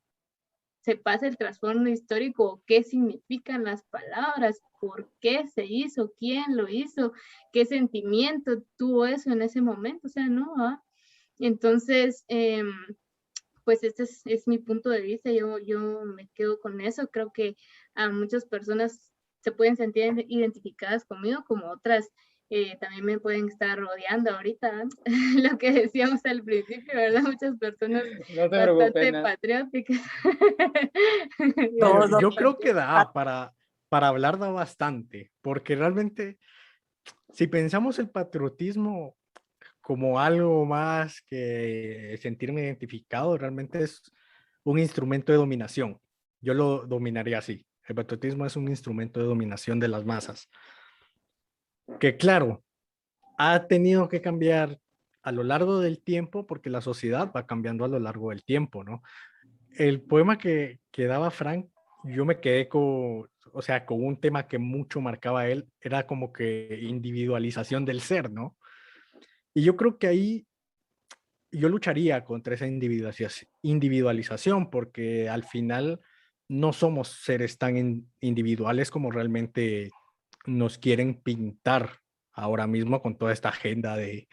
se pasa el trasfondo histórico, qué significan las palabras, por qué se hizo, quién lo hizo, qué sentimiento tuvo eso en ese momento, o sea, no, entonces, pues este es mi punto de vista, yo me quedo con eso, creo que a muchas personas se pueden sentir identificadas conmigo, como otras también me pueden estar rodeando ahorita, lo que decíamos al principio, ¿verdad? Muchas personas No te bastante preocupes, patrióticas. Yo creo que para hablar da bastante, porque realmente, si pensamos el patriotismo como algo más que sentirme identificado, realmente es un instrumento de dominación. Yo lo dominaría así. El patriotismo es un instrumento de dominación de las masas. Que claro, ha tenido que cambiar a lo largo del tiempo porque la sociedad va cambiando a lo largo del tiempo, ¿no? El poema que daba Frank, yo me quedé o sea, con un tema que mucho marcaba él, era como que individualización del ser, ¿no? Y yo creo que ahí yo lucharía contra esa individualización, porque al final no somos seres tan individuales como realmente nos quieren pintar ahora mismo con toda esta agenda de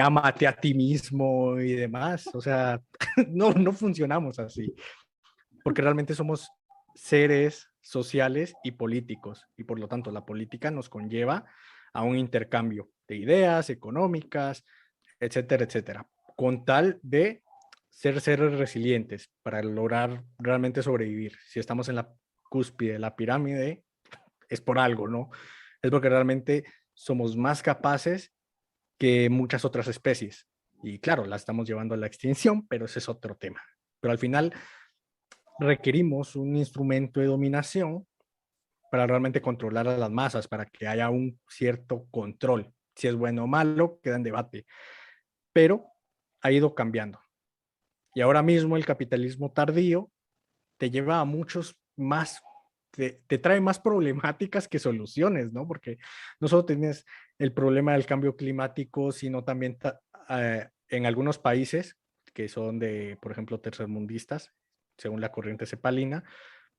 amate a ti mismo y demás. O sea, no funcionamos así, porque realmente somos seres sociales y políticos, y por lo tanto la política nos conlleva a un intercambio de ideas económicas, etcétera, etcétera, con tal de ser seres resilientes para lograr realmente sobrevivir. Si estamos en la cúspide de la pirámide, es por algo, ¿no? Es porque realmente somos más capaces que muchas otras especies. Y claro, la estamos llevando a la extinción, pero ese es otro tema. Pero al final requerimos un instrumento de dominación para realmente controlar a las masas, para que haya un cierto control. Si es bueno o malo, queda en debate. Pero ha ido cambiando. Y ahora mismo el capitalismo tardío te lleva a muchos más, te trae más problemáticas que soluciones, ¿no? Porque no solo tienes el problema del cambio climático, sino también en algunos países que son de, por ejemplo, tercermundistas, según la corriente cepalina,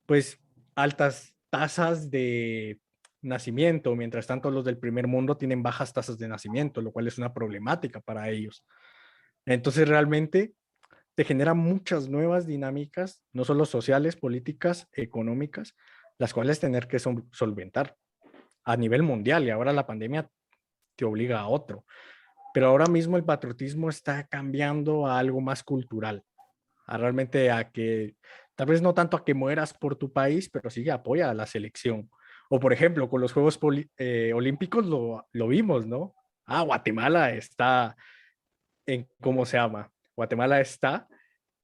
pues altas tasas de nacimiento, mientras tanto los del primer mundo tienen bajas tasas de nacimiento, lo cual es una problemática para ellos. Entonces realmente te genera muchas nuevas dinámicas, no solo sociales, políticas, económicas, las cuales tener que solventar a nivel mundial, y ahora la pandemia te obliga a otro. Pero ahora mismo el patriotismo está cambiando a algo más cultural, a realmente a que, tal vez no tanto a que mueras por tu país, pero sí apoya a la selección. O por ejemplo, con los Juegos Olímpicos lo vimos, ¿no? Guatemala está en, ¿cómo se llama? Guatemala está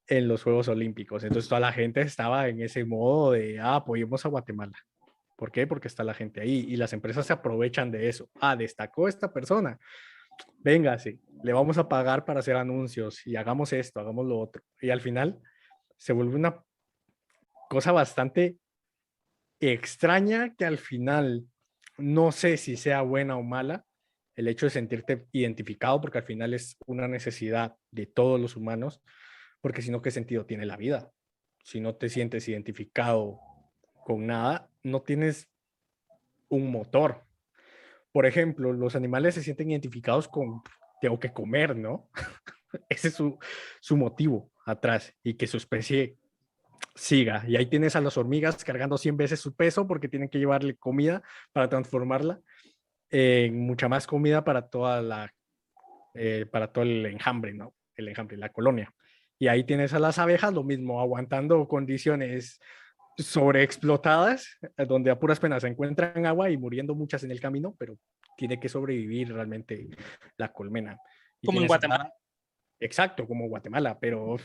en los Juegos Olímpicos. Entonces toda la gente estaba en ese modo de, apoyemos a Guatemala. ¿Por qué? Porque está la gente ahí y las empresas se aprovechan de eso. Destacó esta persona. Venga, sí, le vamos a pagar para hacer anuncios y hagamos esto, hagamos lo otro. Y al final se vuelve una cosa bastante extraña que al final no sé si sea buena o mala el hecho de sentirte identificado, porque al final es una necesidad de todos los humanos, porque si no, ¿qué sentido tiene la vida? Si no te sientes identificado con nada, no tienes un motor. Por ejemplo, los animales se sienten identificados con tengo que comer, ¿no? Ese es su motivo atrás y que su especie siga. Y ahí tienes a las hormigas cargando 100 veces su peso porque tienen que llevarle comida para transformarla en mucha más comida para para todo el enjambre, ¿no? El enjambre, la colonia. Y ahí tienes a las abejas, lo mismo, aguantando condiciones sobreexplotadas, donde a puras penas se encuentran agua y muriendo muchas en el camino, pero tiene que sobrevivir realmente la colmena. Y Como en Guatemala. Exacto, como Guatemala, pero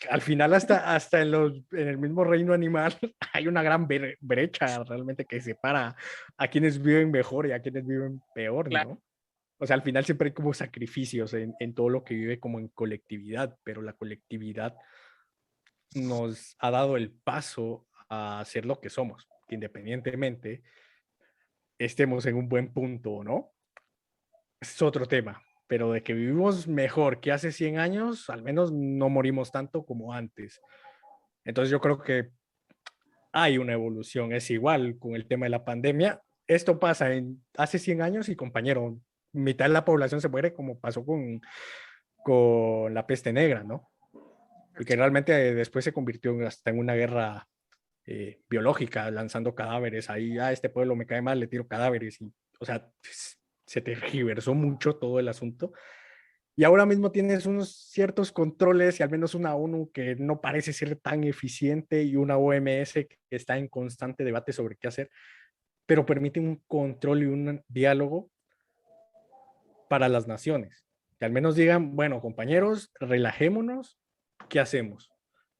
al final hasta en el mismo reino animal hay una gran brecha realmente que separa a quienes viven mejor y a quienes viven peor, Claro. ¿no? O sea, al final siempre hay como sacrificios en todo lo que vive como en colectividad, pero la colectividad nos ha dado el paso a ser lo que somos, que independientemente estemos en un buen punto o no, es otro tema, pero de que vivimos mejor que hace 100 años, al menos no morimos tanto como antes. Entonces yo creo que hay una evolución, es igual con el tema de la pandemia. Esto pasa hace 100 años y compañero, mitad de la población se muere como pasó con la peste negra, ¿no? Y que realmente después se convirtió hasta en una guerra biológica, lanzando cadáveres. Ahí, este pueblo me cae mal, le tiro cadáveres. Y, o sea, se tergiversó mucho todo el asunto. Y ahora mismo tienes unos ciertos controles y al menos una ONU que no parece ser tan eficiente y una OMS que está en constante debate sobre qué hacer, pero permite un control y un diálogo para las naciones. Que al menos digan, bueno, compañeros, relajémonos, ¿qué hacemos?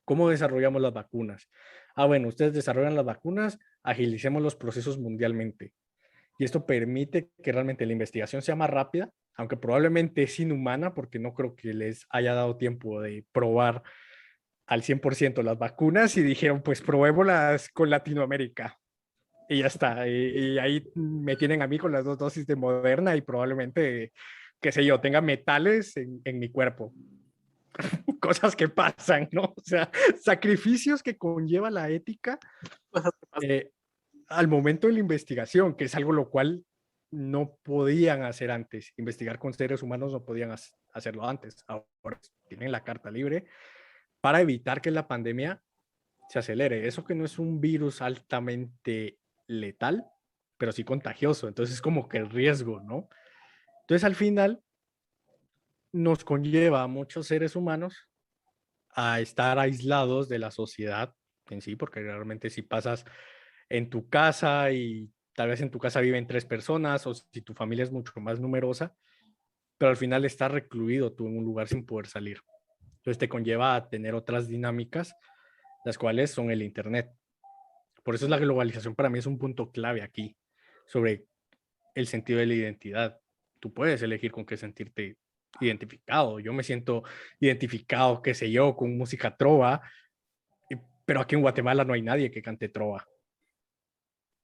¿Cómo desarrollamos las vacunas? Bueno, ustedes desarrollan las vacunas, agilicemos los procesos mundialmente. Y esto permite que realmente la investigación sea más rápida, aunque probablemente es inhumana porque no creo que les haya dado tiempo de probar al 100% las vacunas y dijeron, pues probémoslas con Latinoamérica. y ya está. Y ahí me tienen a mí con las 2 dosis de Moderna y probablemente, qué sé yo, tenga metales en mi cuerpo. Cosas que pasan, ¿no? O sea, sacrificios que conlleva la ética al momento de la investigación, que es algo lo cual no podían hacer antes. Investigar con seres humanos no podían hacerlo antes. Ahora tienen la carta libre para evitar que la pandemia se acelere. Eso que no es un virus altamente letal, pero sí contagioso. Entonces es como que el riesgo, ¿no? Entonces al final nos conlleva a muchos seres humanos a estar aislados de la sociedad en sí, porque realmente si pasas en tu casa y tal vez en tu casa viven 3 personas o si tu familia es mucho más numerosa, pero al final estás recluido tú en un lugar sin poder salir. Entonces te conlleva a tener otras dinámicas, las cuales son el Internet. Por eso es la globalización para mí es un punto clave aquí, sobre el sentido de la identidad. Tú puedes elegir con qué sentirte identificado. Yo me siento identificado, qué sé yo, con música trova, pero aquí en Guatemala no hay nadie que cante trova.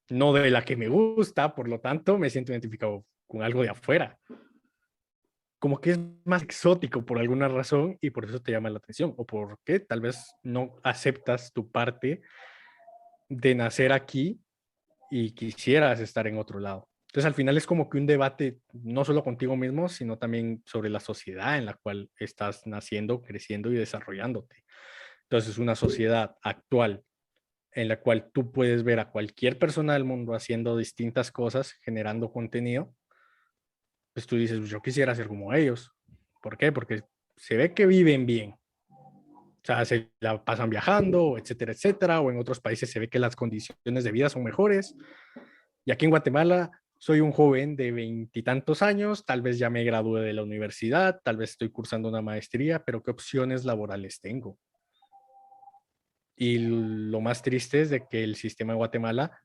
No de la que me gusta, por lo tanto me siento identificado con algo de afuera. Como que es más exótico por alguna razón y por eso te llama la atención. O porque tal vez no aceptas tu parte de nacer aquí y quisieras estar en otro lado. Entonces al final es como que un debate no solo contigo mismo, sino también sobre la sociedad en la cual estás naciendo, creciendo y desarrollándote. Entonces una sociedad actual en la cual tú puedes ver a cualquier persona del mundo haciendo distintas cosas, generando contenido, pues tú dices, yo quisiera ser como ellos. ¿Por qué? Porque se ve que viven bien. O sea, se la pasan viajando, etcétera, etcétera, o en otros países se ve que las condiciones de vida son mejores. Y aquí en Guatemala soy un joven de 20 y tantos años, tal vez ya me gradué de la universidad, tal vez estoy cursando una maestría, pero ¿qué opciones laborales tengo? Y lo más triste es de que el sistema de Guatemala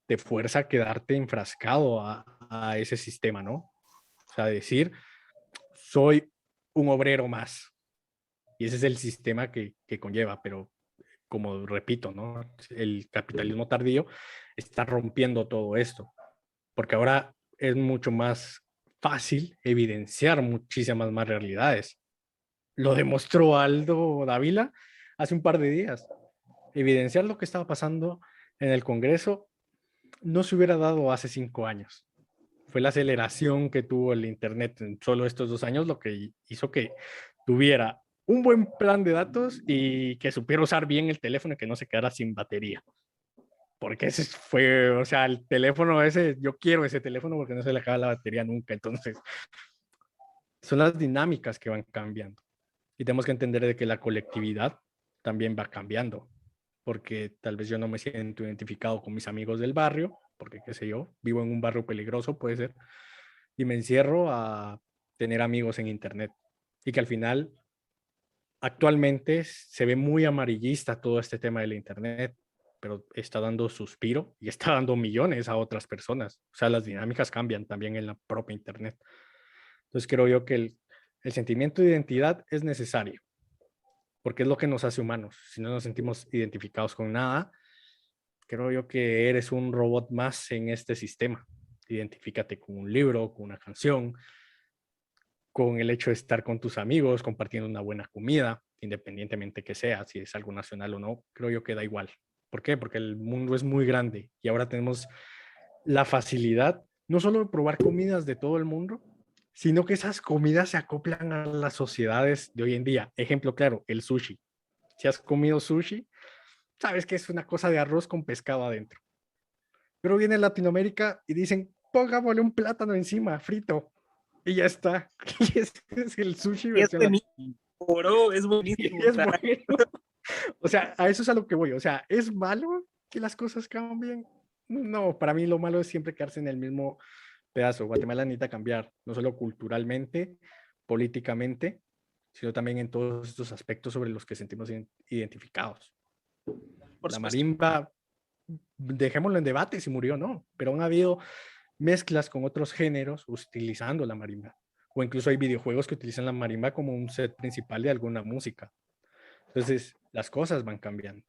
te fuerza a quedarte enfrascado a ese sistema, ¿no? O sea, decir, soy un obrero más. Y ese es el sistema que conlleva, pero como repito, ¿no? El capitalismo tardío está rompiendo todo esto, porque ahora es mucho más fácil evidenciar muchísimas más realidades. Lo demostró Aldo Dávila hace un par de días. Evidenciar lo que estaba pasando en el Congreso no se hubiera dado hace 5 años. Fue la aceleración que tuvo el Internet en solo estos 2 años lo que hizo que tuviera un buen plan de datos y que supiera usar bien el teléfono y que no se quedara sin batería. Porque ese fue, o sea, el teléfono ese, yo quiero ese teléfono porque no se le acaba la batería nunca. Entonces, son las dinámicas que van cambiando. Y tenemos que entender de que la colectividad también va cambiando. Porque tal vez yo no me siento identificado con mis amigos del barrio, porque qué sé yo, vivo en un barrio peligroso, puede ser, y me encierro a tener amigos en internet. Y que al final, actualmente se ve muy amarillista todo este tema del internet, pero está dando suspiro y está dando millones a otras personas. O sea, las dinámicas cambian también en la propia internet. Entonces creo yo que el sentimiento de identidad es necesario, porque es lo que nos hace humanos. Si no nos sentimos identificados con nada, creo yo que eres un robot más en este sistema. Identifícate con un libro, con una canción, con el hecho de estar con tus amigos, compartiendo una buena comida, independientemente que sea, si es algo nacional o no, creo yo que da igual. ¿Por qué? Porque el mundo es muy grande y ahora tenemos la facilidad no solo de probar comidas de todo el mundo, sino que esas comidas se acoplan a las sociedades de hoy en día. Ejemplo claro, el sushi. Si has comido sushi, sabes que es una cosa de arroz con pescado adentro. Pero viene Latinoamérica y dicen, pongámosle un plátano encima, frito, y ya está. Y ese es el sushi Y es versión buenísimo, bro, es y buenísimo. es bueno. O sea, a eso es a lo que voy. O sea, ¿es malo que las cosas cambien? No, para mí lo malo es siempre quedarse en el mismo pedazo. Guatemala necesita cambiar, no solo culturalmente, políticamente, sino también en todos estos aspectos sobre los que sentimos identificados. Por La supuesto. marimba, dejémoslo en debate si murió o no, pero han habido mezclas con otros géneros utilizando la marimba. O incluso hay videojuegos que utilizan la marimba como un set principal de alguna música. Entonces, las cosas van cambiando.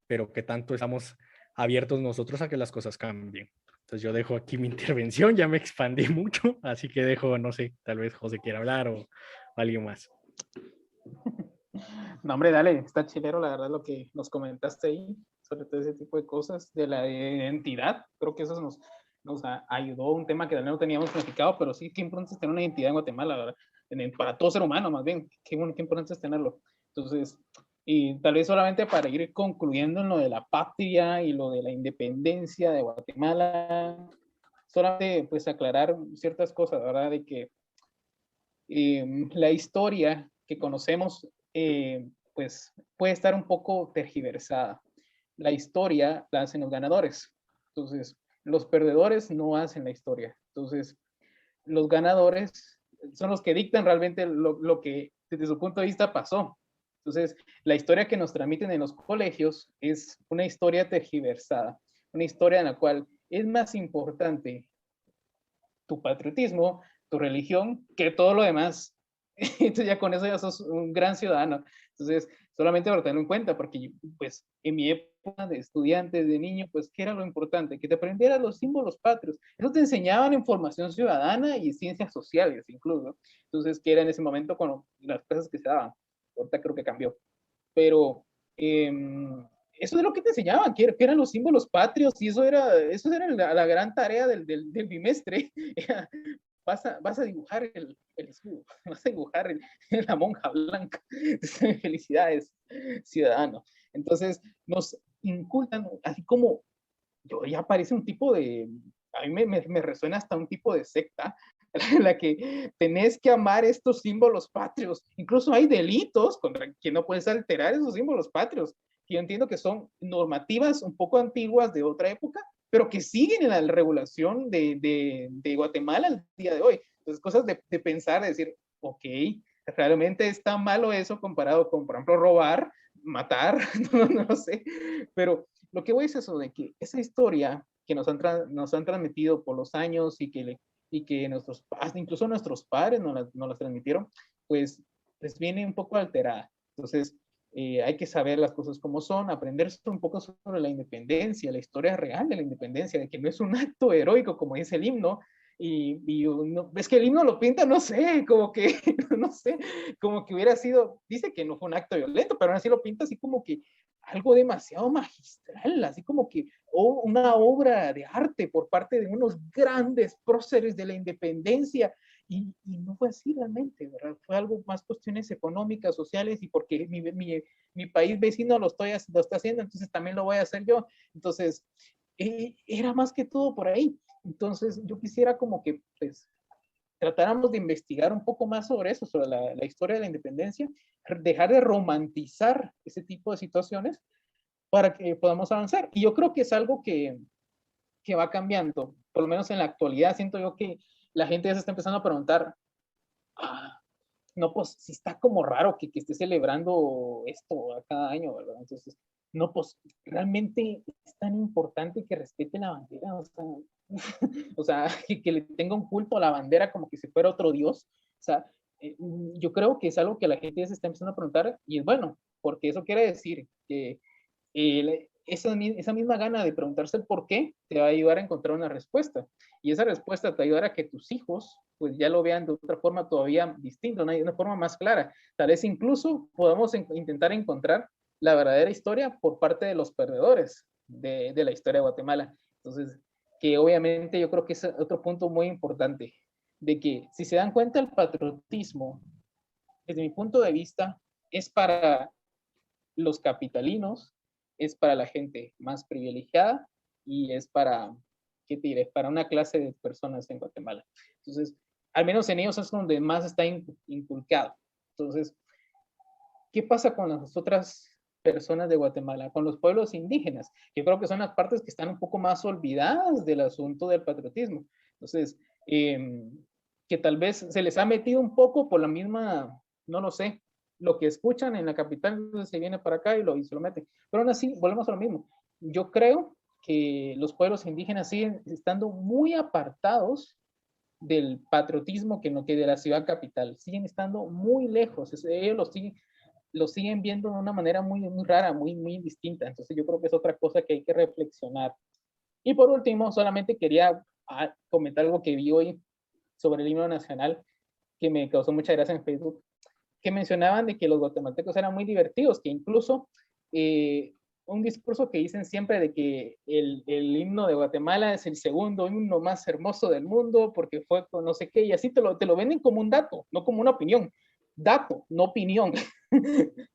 Pero ¿qué tanto estamos abiertos nosotros a que las cosas cambien. Entonces yo dejo aquí mi intervención, ya me expandí mucho, así que dejo, no sé, tal vez José quiera hablar o alguien más. No, hombre, dale, está chilero, la verdad, lo que nos comentaste ahí, sobre todo ese tipo de cosas de la identidad. Creo que eso nos ayudó, un tema que también no teníamos planificado, pero sí, qué importante es tener una identidad en Guatemala, ¿verdad? Para todo ser humano, más bien, qué importante es tenerlo. Entonces, y tal vez solamente para ir concluyendo en lo de la patria y lo de la independencia de Guatemala, solamente pues aclarar ciertas cosas, ¿verdad? De que la historia que conocemos pues puede estar un poco tergiversada. La historia la hacen los ganadores. Entonces, los perdedores no hacen la historia. Entonces, los ganadores son los que dictan realmente lo que desde su punto de vista pasó. Entonces, la historia que nos transmiten en los colegios es una historia tergiversada, una historia en la cual es más importante tu patriotismo, tu religión, que todo lo demás. Entonces ya con eso ya sos un gran ciudadano. Entonces, solamente para tenerlo en cuenta, porque pues en mi época de estudiante, de niño, pues ¿qué era lo importante? Que te aprendieras los símbolos patrios. Eso te enseñaban en formación ciudadana y ciencias sociales incluso. Entonces, que era en ese momento con las cosas que se daban. Ahorita creo que cambió. Pero eso es lo que te enseñaban, que eran los símbolos patrios, y eso era la gran tarea del bimestre. Vas a dibujar el escudo, vas a dibujar la monja blanca. Felicidades, ciudadano. Entonces, nos incultan, así como yo ya parece un tipo de, a mí me resuena hasta un tipo de secta, en la que tenés que amar estos símbolos patrios. Incluso hay delitos contra que no puedes alterar esos símbolos patrios, que yo entiendo que son normativas un poco antiguas de otra época, pero que siguen en la regulación de Guatemala al día de hoy. Entonces, cosas de pensar, de decir, ok, realmente está malo eso comparado con, por ejemplo, robar, matar, no sé, pero lo que voy es eso, de que esa historia que nos han transmitido por los años y que nuestros padres, incluso nuestros padres nos las transmitieron, pues viene un poco alterada. Entonces, hay que saber las cosas como son, aprender un poco sobre la independencia, la historia real de la independencia, de que no es un acto heroico, como dice el himno, y no, es que el himno lo pinta, no sé, como que, no sé, como que hubiera sido, dice que no fue un acto violento, pero aún así lo pinta así como que algo demasiado magistral, así como que una obra de arte por parte de unos grandes próceres de la independencia, y no fue así realmente, ¿verdad? Fue algo más cuestiones económicas, sociales, y porque mi país vecino lo está haciendo, entonces también lo voy a hacer yo. Entonces, era más que todo por ahí. Entonces, yo quisiera como que, pues, tratáramos de investigar un poco más sobre eso, sobre la historia de la independencia, dejar de romantizar ese tipo de situaciones para que podamos avanzar. Y yo creo que es algo que va cambiando, por lo menos en la actualidad. Siento yo que la gente ya se está empezando a preguntar, no, pues sí está como raro que esté celebrando esto a cada año, ¿verdad? Entonces, no, pues realmente es tan importante que respete la bandera, o sea que le tenga un culto a la bandera como que si fuera otro dios. O sea, yo creo que es algo que la gente ya se está empezando a preguntar, y es bueno, porque eso quiere decir que esa misma gana de preguntarse el por qué te va a ayudar a encontrar una respuesta, y esa respuesta te va a ayudar a que tus hijos pues ya lo vean de otra forma todavía distinta, una forma más clara. Tal vez incluso podamos intentar encontrar la verdadera historia por parte de los perdedores de la historia de Guatemala. Entonces, que obviamente yo creo que es otro punto muy importante, de que si se dan cuenta, el patriotismo, desde mi punto de vista, es para los capitalinos, es para la gente más privilegiada y es para, ¿qué te diré? Para una clase de personas en Guatemala. Entonces, al menos en ellos es donde más está inculcado. Entonces, ¿qué pasa con las otras personas de Guatemala, con los pueblos indígenas? Yo creo que son las partes que están un poco más olvidadas del asunto del patriotismo. Entonces, que tal vez se les ha metido un poco por la misma, no lo sé, lo que escuchan en la capital, entonces se viene para acá y se lo meten. Pero aún así, volvemos a lo mismo. Yo creo que los pueblos indígenas siguen estando muy apartados del patriotismo que de la ciudad capital. Siguen estando muy lejos. Ellos lo siguen, lo siguen viendo de una manera muy, muy rara, muy, muy distinta. Entonces yo creo que es otra cosa que hay que reflexionar. Y por último, solamente quería comentar algo que vi hoy sobre el himno nacional, que me causó mucha gracia en Facebook, que mencionaban de que los guatemaltecos eran muy divertidos, que incluso un discurso que dicen siempre de que el himno de Guatemala es el segundo himno más hermoso del mundo, porque fue con no sé qué, y así te lo venden como un dato, no como una opinión. Dato, no opinión.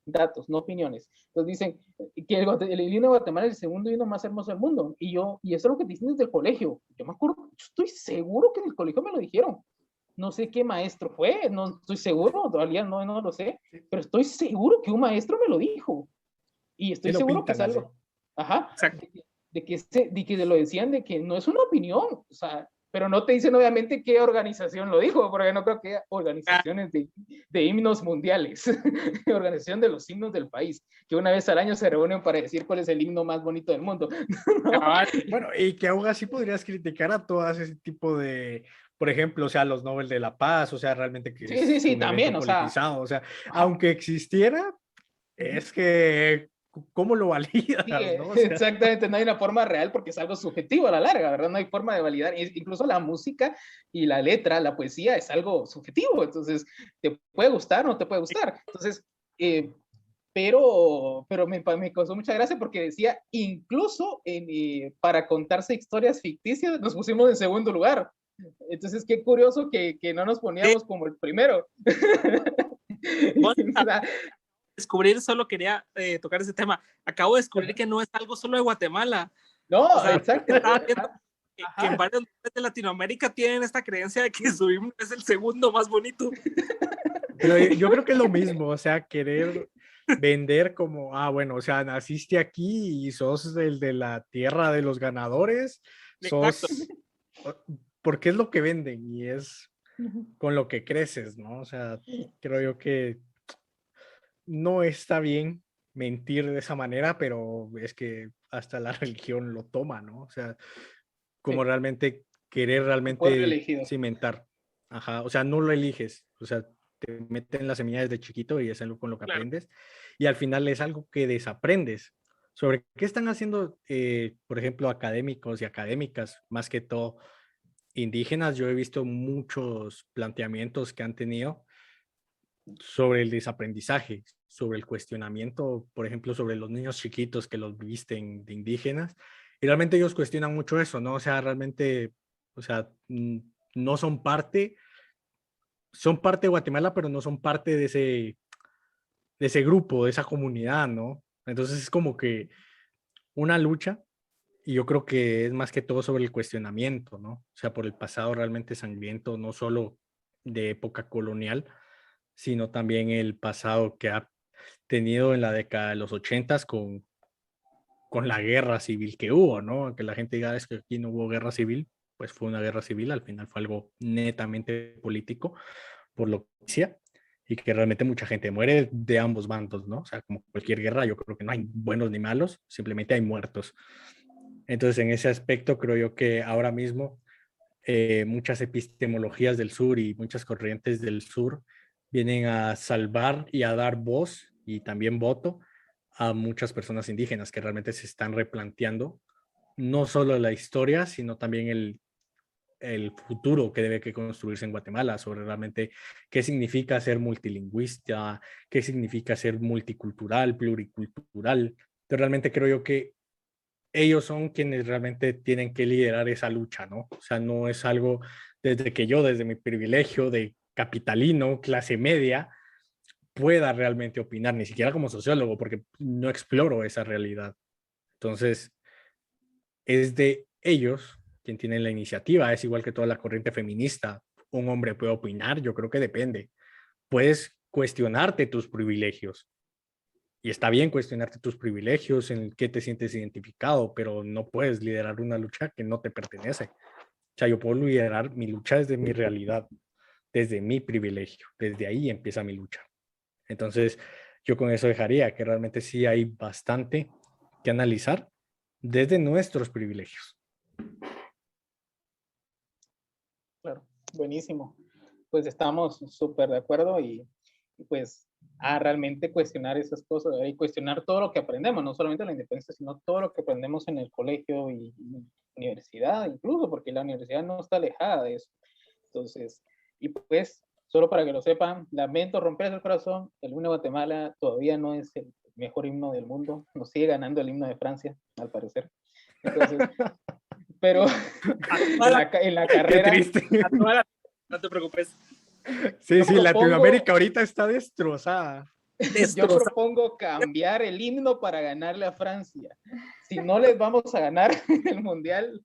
Datos, no opiniones. Entonces dicen que el himno de Guatemala es el segundo himno más hermoso del mundo. Y eso es lo que dicen desde el colegio. Yo me acuerdo, yo estoy seguro que en el colegio me lo dijeron. No sé qué maestro fue, no estoy seguro, todavía no lo sé, pero estoy seguro que un maestro me lo dijo. Y estoy seguro que es algo, ajá, de que lo decían de que no es una opinión, o sea, pero no te dicen obviamente qué organización lo dijo, porque no creo que haya organizaciones de himnos mundiales, organización de los himnos del país, que una vez al año se reúnen para decir cuál es el himno más bonito del mundo. ¿No? Bueno, y que aún así podrías criticar a todas ese tipo de, por ejemplo, o sea, los Nobel de la Paz, o sea, realmente que es Sí, un también, evento politizado, o sea, ajá. aunque existiera, es que, ¿cómo lo validas? Sí, ¿no? O sea, exactamente, no hay una forma real porque es algo subjetivo a la larga, ¿verdad? No hay forma de validar. Incluso la música y la letra, la poesía es algo subjetivo, entonces te puede gustar o no te puede gustar. Entonces, pero me causó mucha gracia porque decía, incluso para contarse historias ficticias nos pusimos en segundo lugar. Entonces, qué curioso que no nos poníamos como el primero. Descubrir, solo quería tocar ese tema. Acabo de descubrir que no es algo solo de Guatemala. No, o sea, exacto. Estaba viendo que en varios lugares de Latinoamérica tienen esta creencia de que su himno es el segundo más bonito. Pero yo creo que es lo mismo, o sea, querer vender como, bueno, o sea, naciste aquí y sos el de la tierra de los ganadores, Exacto. sos, porque es lo que venden y es con lo que creces, ¿no? O sea, creo yo que no está bien mentir de esa manera, pero es que hasta la religión lo toma, ¿no? O sea, como Sí. realmente querer realmente cimentar. Ajá, o sea, no lo eliges, o sea, te meten la semilla desde chiquito y es algo con lo que aprendes. Y al final es algo que desaprendes. ¿Sobre qué están haciendo, por ejemplo, académicos y académicas, más que todo indígenas? Yo he visto muchos planteamientos que han tenido sobre el desaprendizaje, sobre el cuestionamiento, por ejemplo, sobre los niños chiquitos que los visten de indígenas. Y realmente ellos cuestionan mucho eso, ¿no? O sea, realmente, o sea, no son parte de Guatemala, pero no son parte de ese grupo, de esa comunidad, ¿no? Entonces es como que una lucha, y yo creo que es más que todo sobre el cuestionamiento, ¿no? O sea, por el pasado realmente sangriento, no solo de época colonial, sino también el pasado que ha tenido en la década de los 80 con la guerra civil que hubo, ¿no? Que la gente diga es que aquí no hubo guerra civil, pues fue una guerra civil, al final fue algo netamente político, por lo que decía, y que realmente mucha gente muere de ambos bandos, ¿no? O sea, como cualquier guerra, yo creo que no hay buenos ni malos, simplemente hay muertos. Entonces, en ese aspecto, creo yo que ahora mismo muchas epistemologías del sur y muchas corrientes del sur vienen a salvar y a dar voz y también voto a muchas personas indígenas que realmente se están replanteando no solo la historia, sino también el futuro que debe que construirse en Guatemala, sobre realmente qué significa ser multilingüista, qué significa ser multicultural, pluricultural. Entonces, realmente creo yo que ellos son quienes realmente tienen que liderar esa lucha, ¿no? O sea, no es algo desde que yo, desde mi privilegio de capitalino, clase media, pueda realmente opinar, ni siquiera como sociólogo, porque no exploro esa realidad. Entonces, es de ellos quien tienen la iniciativa, es igual que toda la corriente feminista. Un hombre puede opinar, yo creo que depende. Puedes cuestionarte tus privilegios, y está bien cuestionarte tus privilegios, en qué te sientes identificado, pero no puedes liderar una lucha que no te pertenece. O sea, yo puedo liderar mi lucha desde mi realidad, desde mi privilegio. Desde ahí empieza mi lucha. Entonces, yo con eso dejaría que realmente sí hay bastante que analizar desde nuestros privilegios. Claro, buenísimo. Pues estamos súper de acuerdo y pues a realmente cuestionar esas cosas y cuestionar todo lo que aprendemos, no solamente la independencia, sino todo lo que aprendemos en el colegio y universidad, incluso porque la universidad no está alejada de eso. Entonces, y pues, solo para que lo sepan, lamento romper el corazón, el himno de Guatemala todavía no es el mejor himno del mundo, nos sigue ganando el himno de Francia, al parecer. Entonces, pero en la carrera... Qué triste. No te preocupes. Sí, sí, propongo, Latinoamérica ahorita está destrozada. Yo propongo cambiar el himno para ganarle a Francia. Si no les vamos a ganar el mundial,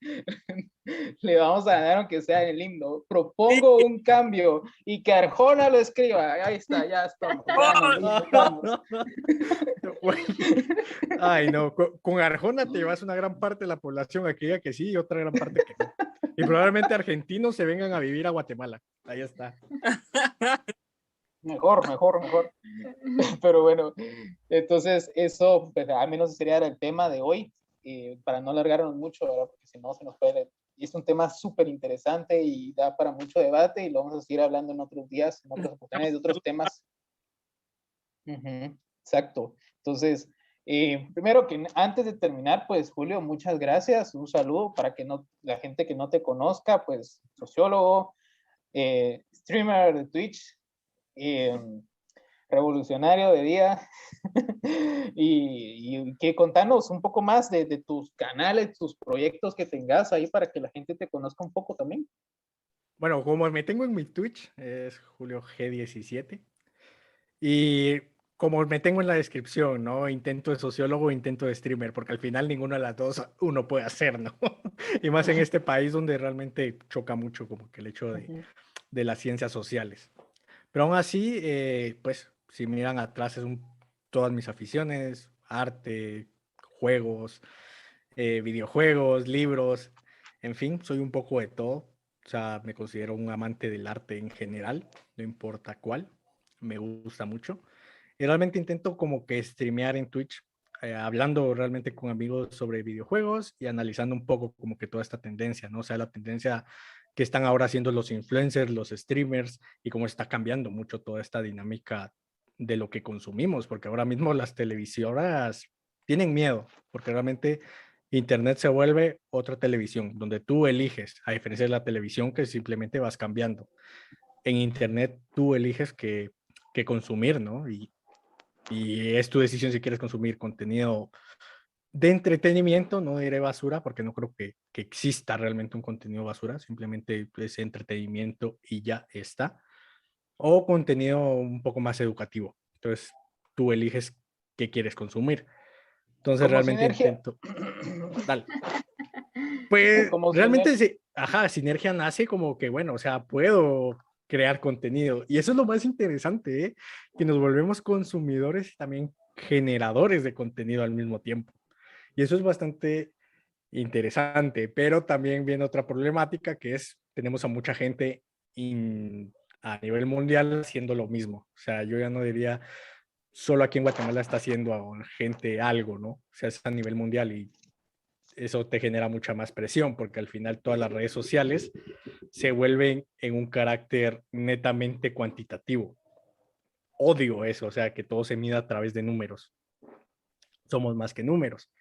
le vamos a ganar aunque sea el himno. Propongo un cambio y que Arjona lo escriba. Ahí está, ya estamos. Ay, no, con Arjona te llevas una gran parte de la población a que diga que sí y otra gran parte que no. Y probablemente argentinos se vengan a vivir a Guatemala. Ahí está. Mejor. Pero bueno, entonces eso, pues, al menos sería el tema de hoy, para no alargarnos mucho, ¿verdad? Porque si no se nos puede... Y es un tema súper interesante y da para mucho debate y lo vamos a seguir hablando en otros días, en otras oportunidades, de otros temas. Exacto. Entonces, primero que antes de terminar, pues Julio, muchas gracias. Un saludo para que no, la gente que no te conozca, pues sociólogo, streamer de Twitch, revolucionario de día y que contanos un poco más de tus canales, tus proyectos que tengas ahí para que la gente te conozca un poco también. Bueno, como me tengo en mi Twitch, es Julio G17. Y como me tengo en la descripción, ¿no? Intento de sociólogo, intento de streamer, porque al final ninguna de las dos uno puede hacer, ¿no? Y más en este país donde realmente choca mucho como que el hecho de las ciencias sociales. Pero aún así, pues, si miran atrás, todas mis aficiones, arte, juegos, videojuegos, libros, en fin, soy un poco de todo. O sea, me considero un amante del arte en general, no importa cuál, me gusta mucho. Y realmente intento como que streamear en Twitch, hablando realmente con amigos sobre videojuegos y analizando un poco como que toda esta tendencia, ¿no? O sea, la tendencia que están ahora haciendo los influencers, los streamers y cómo está cambiando mucho toda esta dinámica de lo que consumimos, porque ahora mismo las televisoras tienen miedo, porque realmente Internet se vuelve otra televisión, donde tú eliges, a diferencia de la televisión que simplemente vas cambiando. En Internet tú eliges que consumir, ¿no? Y es tu decisión si quieres consumir contenido de entretenimiento, no diré basura, porque no creo que exista realmente un contenido basura, simplemente es entretenimiento y ya está, o contenido un poco más educativo. Entonces, tú eliges qué quieres consumir. Entonces, Como realmente sinergia. intento... Dale. Pues, Como realmente, Sinergia nace como que, bueno, o sea, puedo crear contenido. Y eso es lo más interesante, ¿eh? Que nos volvemos consumidores y también generadores de contenido al mismo tiempo. Y eso es bastante interesante, pero también viene otra problemática que es, tenemos a mucha gente a nivel mundial haciendo lo mismo. O sea, yo ya no diría solo aquí en Guatemala está haciendo gente algo, ¿no? O sea, es a nivel mundial y eso te genera mucha más presión porque al final todas las redes sociales se vuelven en un carácter netamente cuantitativo. Odio eso, o sea, que todo se mida a través de números. Somos más que números.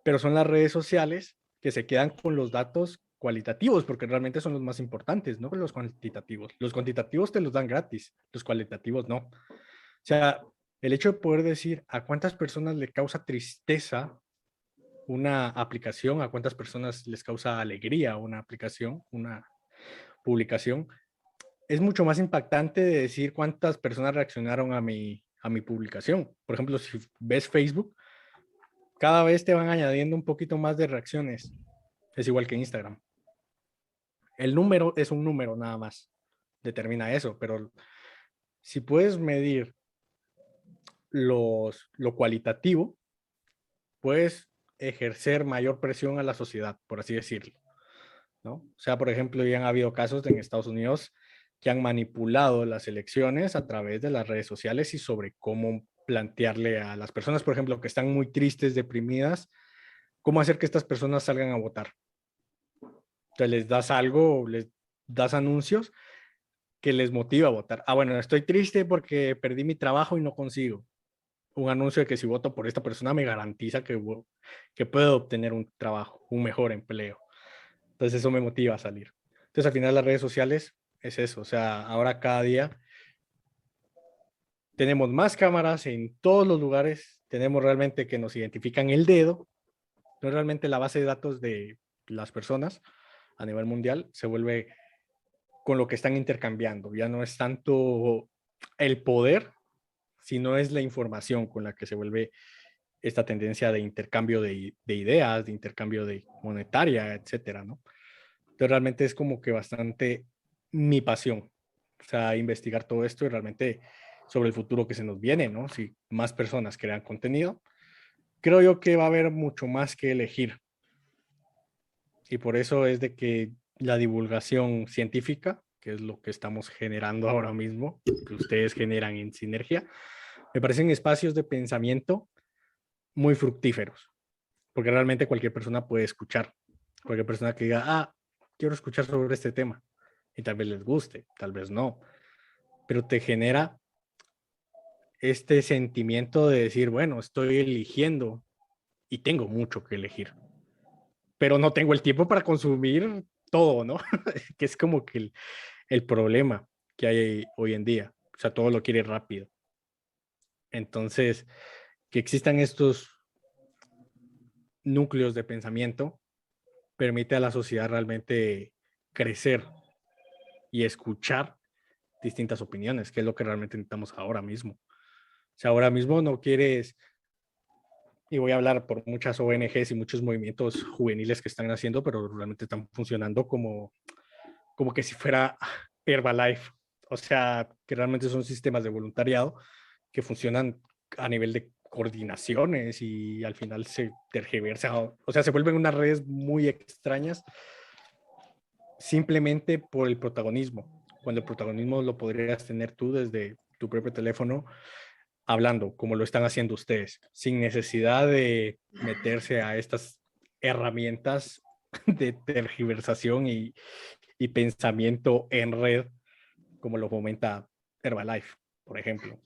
Pero son las redes sociales que se quedan con los datos cualitativos, porque realmente son los más importantes, no los cuantitativos. Los cuantitativos te los dan gratis, los cualitativos no. O sea, el hecho de poder decir a cuántas personas le causa tristeza una aplicación, a cuántas personas les causa alegría una aplicación, una publicación, es mucho más impactante de decir cuántas personas reaccionaron a mi publicación. Por ejemplo, si ves Facebook, cada vez te van añadiendo un poquito más de reacciones. Es igual que Instagram. El número es un número nada más. Determina eso, pero si puedes medir lo cualitativo, puedes ejercer mayor presión a la sociedad, por así decirlo, ¿no? O sea, por ejemplo, ya han habido casos en Estados Unidos que han manipulado las elecciones a través de las redes sociales y sobre cómo plantearle a las personas, por ejemplo, que están muy tristes, deprimidas, cómo hacer que estas personas salgan a votar. Entonces les das algo, les das anuncios que les motiva a votar. Ah, bueno, estoy triste porque perdí mi trabajo y no consigo. Un anuncio de que si voto por esta persona me garantiza que puedo obtener un trabajo, un mejor empleo. Entonces eso me motiva a salir. Entonces al final las redes sociales es eso, o sea, ahora cada día tenemos más cámaras en todos los lugares, tenemos realmente que nos identifican el dedo, no es realmente la base de datos de las personas a nivel mundial, se vuelve con lo que están intercambiando, ya no es tanto el poder, sino es la información con la que se vuelve esta tendencia de intercambio de ideas, de intercambio de monetaria, etcétera, ¿no? Entonces realmente es como que bastante mi pasión, o sea, investigar todo esto y realmente sobre el futuro que se nos viene, ¿no? Si más personas crean contenido, creo yo que va a haber mucho más que elegir. Y por eso es de que la divulgación científica, que es lo que estamos generando ahora mismo, que ustedes generan en Sinergia, me parecen espacios de pensamiento muy fructíferos, porque realmente cualquier persona puede escuchar, cualquier persona que diga, ah, quiero escuchar sobre este tema, y tal vez les guste, tal vez no, pero te genera este sentimiento de decir, bueno, estoy eligiendo y tengo mucho que elegir, pero no tengo el tiempo para consumir todo, ¿no? Que es como que el problema que hay hoy en día, o sea, todo lo quiere rápido. Entonces, que existan estos núcleos de pensamiento permite a la sociedad realmente crecer y escuchar distintas opiniones, que es lo que realmente necesitamos ahora mismo. O sea, ahora mismo no quieres, y voy a hablar por muchas ONGs y muchos movimientos juveniles que están haciendo, pero realmente están funcionando como que si fuera Herbalife. O sea, que realmente son sistemas de voluntariado que funcionan a nivel de coordinaciones y al final se tergiversa, o sea, se vuelven unas redes muy extrañas simplemente por el protagonismo, cuando el protagonismo lo podrías tener tú desde tu propio teléfono hablando, como lo están haciendo ustedes, sin necesidad de meterse a estas herramientas de tergiversación y pensamiento en red, como lo fomenta Herbalife, por ejemplo,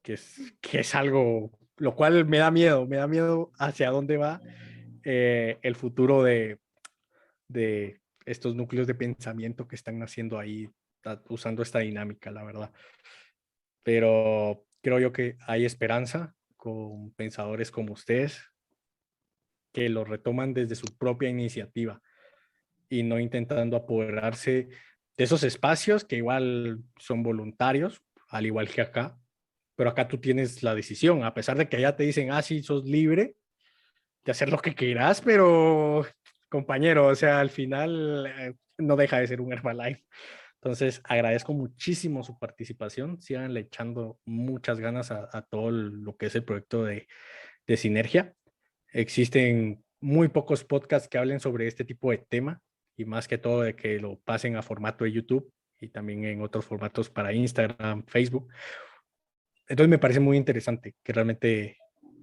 que es algo, lo cual me da miedo hacia dónde va el futuro de estos núcleos de pensamiento que están naciendo ahí, usando esta dinámica, la verdad. Pero creo yo que hay esperanza con pensadores como ustedes que lo retoman desde su propia iniciativa y no intentando apoderarse de esos espacios que igual son voluntarios, al igual que acá, pero acá tú tienes la decisión, a pesar de que allá te dicen, ah, sí, sos libre de hacer lo que quieras, pero compañero, o sea, al final no deja de ser un Herbalife. Entonces, agradezco muchísimo su participación, síganle echando muchas ganas a todo lo que es el proyecto de Sinergia. Existen muy pocos podcasts que hablen sobre este tipo de tema y más que todo de que lo pasen a formato de YouTube y también en otros formatos para Instagram, Facebook. Entonces me parece muy interesante que realmente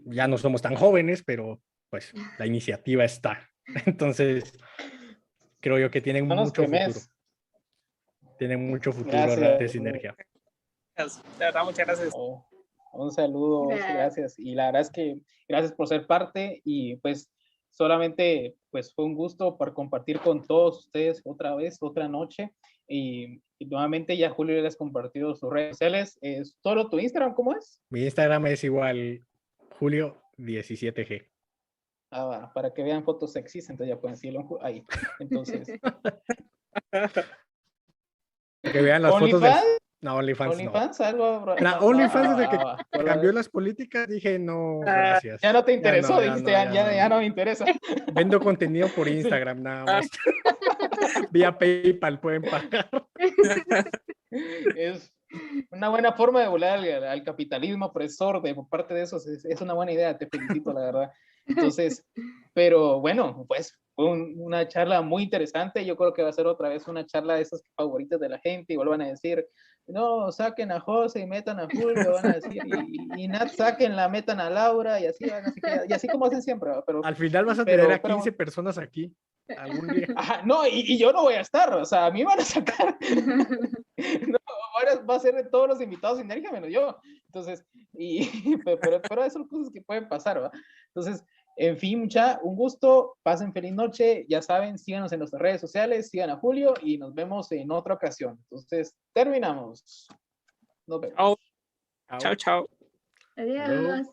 ya no somos tan jóvenes, pero pues la iniciativa está. Entonces creo yo que tienen No nos mucho futuro. quemes. Tienen mucho futuro Gracias. de Sinergia. De verdad, muchas gracias. Un saludo, gracias. Y la verdad es que gracias por ser parte y pues solamente pues fue un gusto por compartir con todos ustedes otra vez, otra noche. Y nuevamente ya Julio les ha compartido sus redes sociales. ¿Es solo tu Instagram? ¿Cómo es? Mi Instagram es igual Julio17G. Ah, para que vean fotos sexys, entonces ya pueden seguirlo ahí. Entonces. Que vean las fotos de... No, OnlyFans no. OnlyFans, algo. OnlyFans desde que cambió las políticas dije no, gracias. Ya no te interesó, dijiste, ya no me interesa. Vendo contenido por Instagram nada más. Vía PayPal pueden pagar. Es una buena forma de volar al capitalismo opresor por parte de eso. Es una buena idea, te felicito, la verdad. Entonces, pero bueno, pues fue una charla muy interesante. Yo creo que va a ser otra vez una charla de esas favoritas de la gente y vuelvan a decir, no, saquen a José y metan a Julio, van a decir, y Nat sáquenla, metan a Laura y así van a seguir, y así como hacen siempre. Pero, al final vas a tener a 15 personas aquí algún día. Ajá, no, y yo no voy a estar, o sea, a mí van a sacar. No, va a ser de todos los invitados de Sinergia menos yo. Entonces, pero eso son cosas que pueden pasar, ¿va? Entonces, en fin, un gusto, pasen feliz noche, ya saben, síganos en nuestras redes sociales, sigan a Julio y nos vemos en otra ocasión. Entonces, terminamos. Nos vemos. Chao, chao. Adiós.